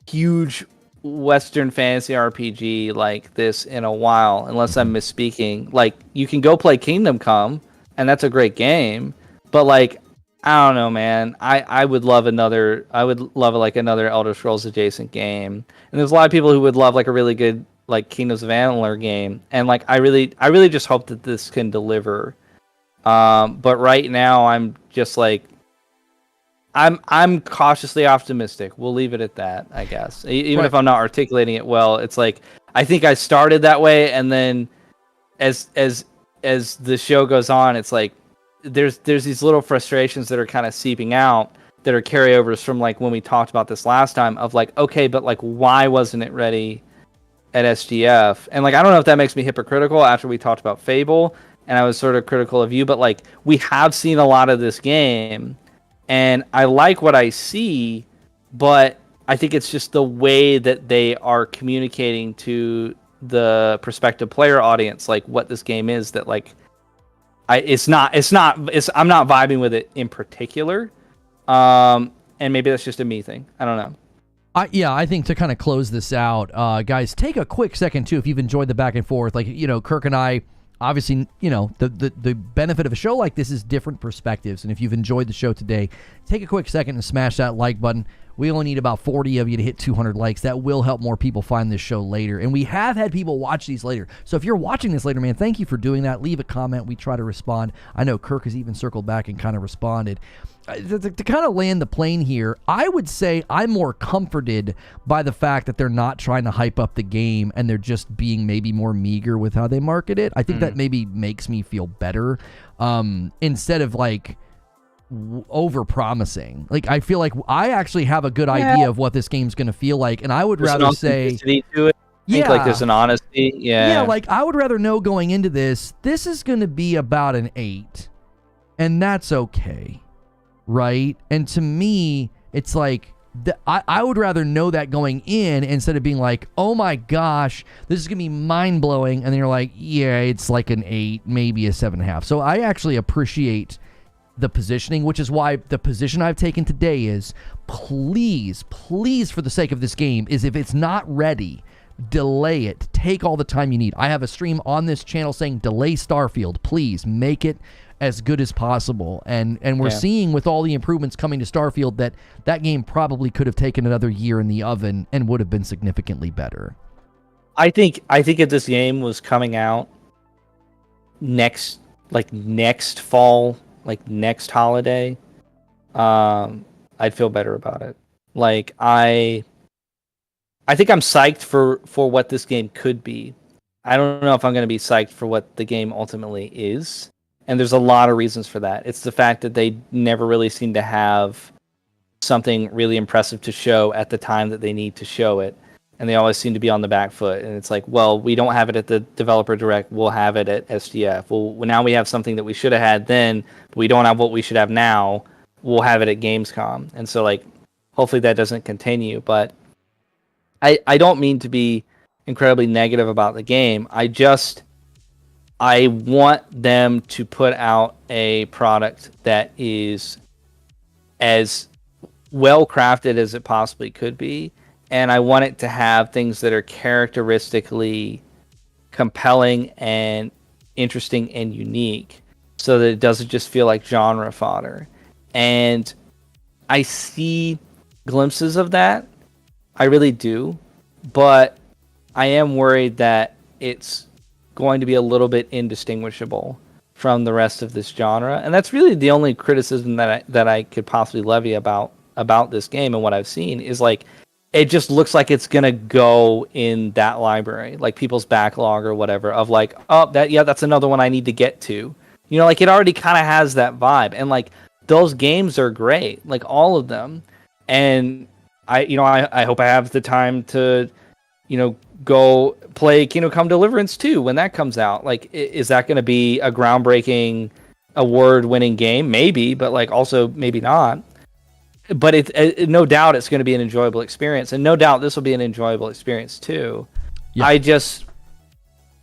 huge Western fantasy RPG like this in a while, unless I'm misspeaking. Like, you can go play Kingdom Come, and that's a great game. But, like, I don't know, man. I would love another Elder Scrolls adjacent game. And there's a lot of people who would love, like, a really good, like, Kingdoms of Amalur game. And, like, I really just hope that this can deliver. But right now I'm just like, I'm cautiously optimistic. We'll leave it at that, I guess. Even if I'm not articulating it well, it's like, I think I started that way, and then as the show goes on, it's like, there's these little frustrations that are kind of seeping out that are carryovers from, like, when we talked about this last time, of like, okay, but, like, why wasn't it ready at SGF? And, like, I don't know if that makes me hypocritical after we talked about Fable and I was sort of critical of you, but, like, we have seen a lot of this game and I like what I see, but I think it's just the way that they are communicating to the prospective player audience, like, what this game is, that, like, I'm not vibing with it in particular. And maybe that's just a me thing. I don't know. I think to kind of close this out, guys, take a quick second too, if you've enjoyed the back and forth. Like, Kirk and I, obviously, the benefit of a show like this is different perspectives. And if you've enjoyed the show today, take a quick second and smash that like button. We only need about 40 of you to hit 200 likes. That will help more people find this show later. And we have had people watch these later. So if you're watching this later, man, thank you for doing that. Leave a comment. We try to respond. I know Kirk has even circled back and kind of responded. To kind of land the plane here, I would say I'm more comforted by the fact that they're not trying to hype up the game and they're just being maybe more meager with how they market it. I think that maybe makes me feel better, instead of, like, over-promising. Like, I feel like I actually have a good idea of what this game's going to feel like, and I would rather say... think like there's an honesty. Yeah, like I would rather know going into this is going to be about an 8, and that's okay, right? And to me, it's like I would rather know that going in instead of being like, oh my gosh, this is going to be mind blowing, and then you're like, yeah, it's like an 8, maybe a 7.5. So I actually appreciate the positioning, which is why the position I've taken today is please, for the sake of this game, is if it's not ready, delay it. Take all the time you need. I have a stream on this channel saying delay Starfield. Please make it as good as possible. And we're seeing with all the improvements coming to Starfield that game probably could have taken another year in the oven and would have been significantly better. I think if this game was coming out next fall, like next holiday, I'd feel better about it. Like I think I'm psyched for what this game could be. I don't know if I'm going to be psyched for what the game ultimately is. And there's a lot of reasons for that. It's the fact that they never really seem to have something really impressive to show at the time that they need to show it. And they always seem to be on the back foot. And it's like, well, we don't have it at the developer direct. We'll have it at SDF. Well, now we have something that we should have had then, but we don't have what we should have now. We'll have it at Gamescom. And so, like, hopefully that doesn't continue. But I don't mean to be incredibly negative about the game. I want them to put out a product that is as well crafted as it possibly could be. And I want it to have things that are characteristically compelling and interesting and unique so that it doesn't just feel like genre fodder. And I see glimpses of that. I really do. But I am worried that it's going to be a little bit indistinguishable from the rest of this genre. And that's really the only criticism that I could possibly levy about this game and what I've seen is like, it just looks like it's going to go in that library, like people's backlog or whatever of like, oh, that's another one I need to get to. You know, like it already kind of has that vibe. And like those games are great, like all of them. And I hope I have the time to, go play Kingdom Come Deliverance 2 when that comes out. Like, is that going to be a groundbreaking, award-winning game? Maybe, but like also maybe not. But it no doubt it's going to be an enjoyable experience, and no doubt this will be an enjoyable experience too. Yeah.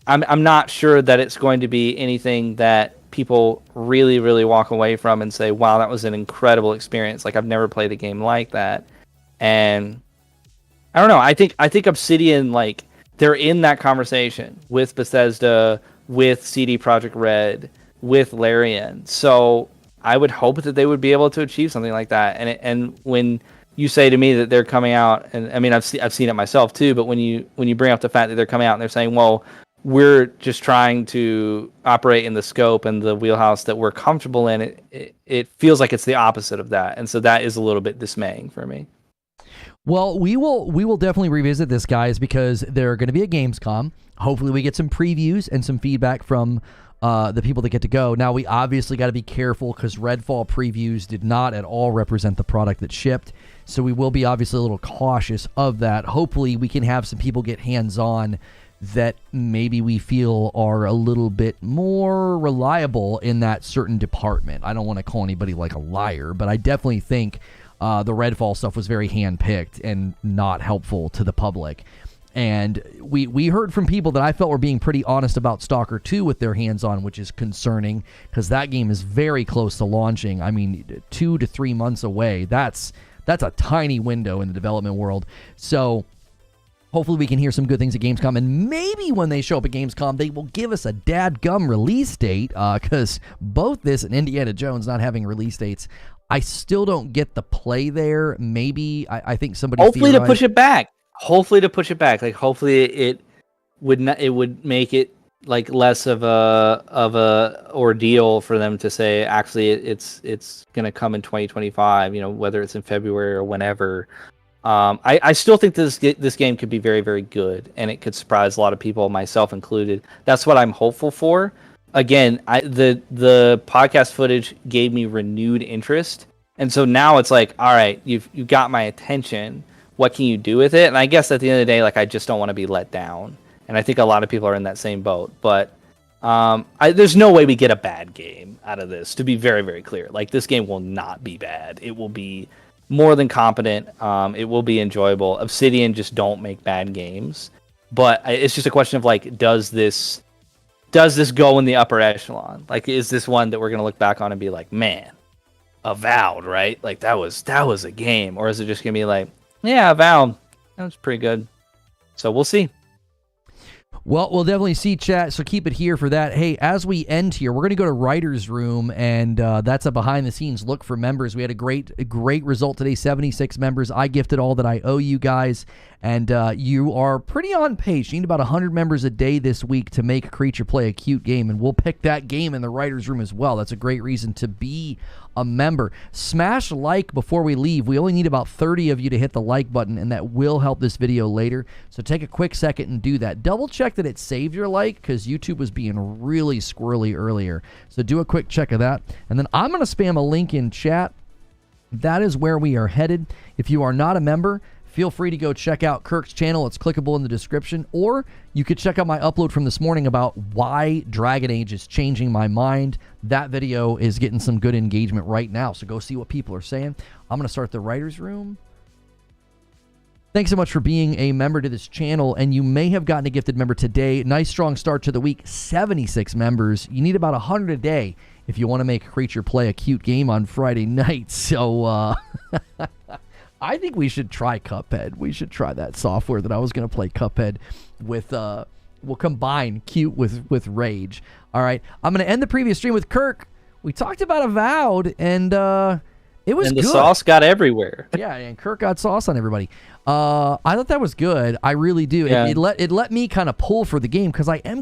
I'm not sure that it's going to be anything that people really, really walk away from and say, wow, that was an incredible experience. Like, I've never played a game like that. And I don't know. I think Obsidian, like, they're in that conversation with Bethesda, with CD Projekt Red, with Larian. So I would hope that they would be able to achieve something like that. And when you say to me that they're coming out, and I mean I've seen it myself too, but when you bring up the fact that they're coming out and they're saying, well, we're just trying to operate in the scope and the wheelhouse that we're comfortable in, it feels like it's the opposite of that. And so that is a little bit dismaying for me. Well, we will definitely revisit this, guys, because they're going to be at Gamescom. Hopefully we get some previews and some feedback from the people that get to go. Now, we obviously got to be careful because Redfall previews did not at all represent the product that shipped. So we will be obviously a little cautious of that. Hopefully we can have some people get hands-on that maybe we feel are a little bit more reliable in that certain department. I don't want to call anybody like a liar, but I definitely think the Redfall stuff was very hand-picked and not helpful to the public. And we heard from people that I felt were being pretty honest about Stalker 2 with their hands-on, which is concerning because that game is very close to launching. I mean, 2 to 3 months away. That's a tiny window in the development world. So hopefully we can hear some good things at Gamescom, and maybe when they show up at Gamescom, they will give us a dadgum release date, because both this and Indiana Jones not having release dates, I still don't get the play there. Maybe I think somebody hopefully to push it back. Like hopefully it would make it like less of a ordeal for them to say actually it's gonna come in 2025. Whether it's in February or whenever. I still think this game could be very, very good, and it could surprise a lot of people, myself included. That's what I'm hopeful for. Again, the podcast footage gave me renewed interest, and so now it's like, all right, you've got my attention. what can you do with it? And I guess at the end of the day, like, I just don't want to be let down. And I think a lot of people are in that same boat. But there's no way we get a bad game out of this, to be very, very clear. Like, this game will not be bad. It will be more than competent. It will be enjoyable. Obsidian just don't make bad games. But it's just a question of, like, does this go in the upper echelon? Like, is this one that we're going to look back on and be like, man, Avowed, right? Like, that was a game. Or is it just going to be like, yeah, Avowed, that was pretty good. So we'll see. Well, we'll definitely see, chat, so keep it here for that. Hey, as we end here, we're going to go to Writer's Room, and that's a behind-the-scenes look for members. We had a great result today, 76 members. I gifted all that I owe you guys, and you are pretty on pace. You need about 100 members a day this week to make Creature Play a cute game, and we'll pick that game in the Writer's Room as well. That's a great reason to be a member. Smash like before we leave. We only need about 30 of you to hit the like button, and that will help this video later. So take a quick second and do that. Double check that it saved your like, because YouTube was being really squirrely earlier. So do a quick check of that. And then I'm going to spam a link in chat. That is where we are headed. If you are not a member, feel free to go check out Kirk's channel. It's clickable in the description. Or you could check out my upload from this morning about why Dragon Age is changing my mind. That video is getting some good engagement right now. So go see what people are saying. I'm going to start the Writer's Room. Thanks so much for being a member to this channel. And you may have gotten a gifted member today. Nice strong start to the week. 76 members. You need about 100 a day if you want to make Creature Play a cute game on Friday night. So, I think we should try Cuphead. We should try that software that I was going to play Cuphead with. We'll combine cute with rage. All right. I'm going to end the previous stream with Kirk. We talked about Avowed, and it was good. And the sauce got everywhere. Yeah, and Kirk got sauce on everybody. I thought that was good. I really do. Yeah. It let me kind of pull for the game, because I am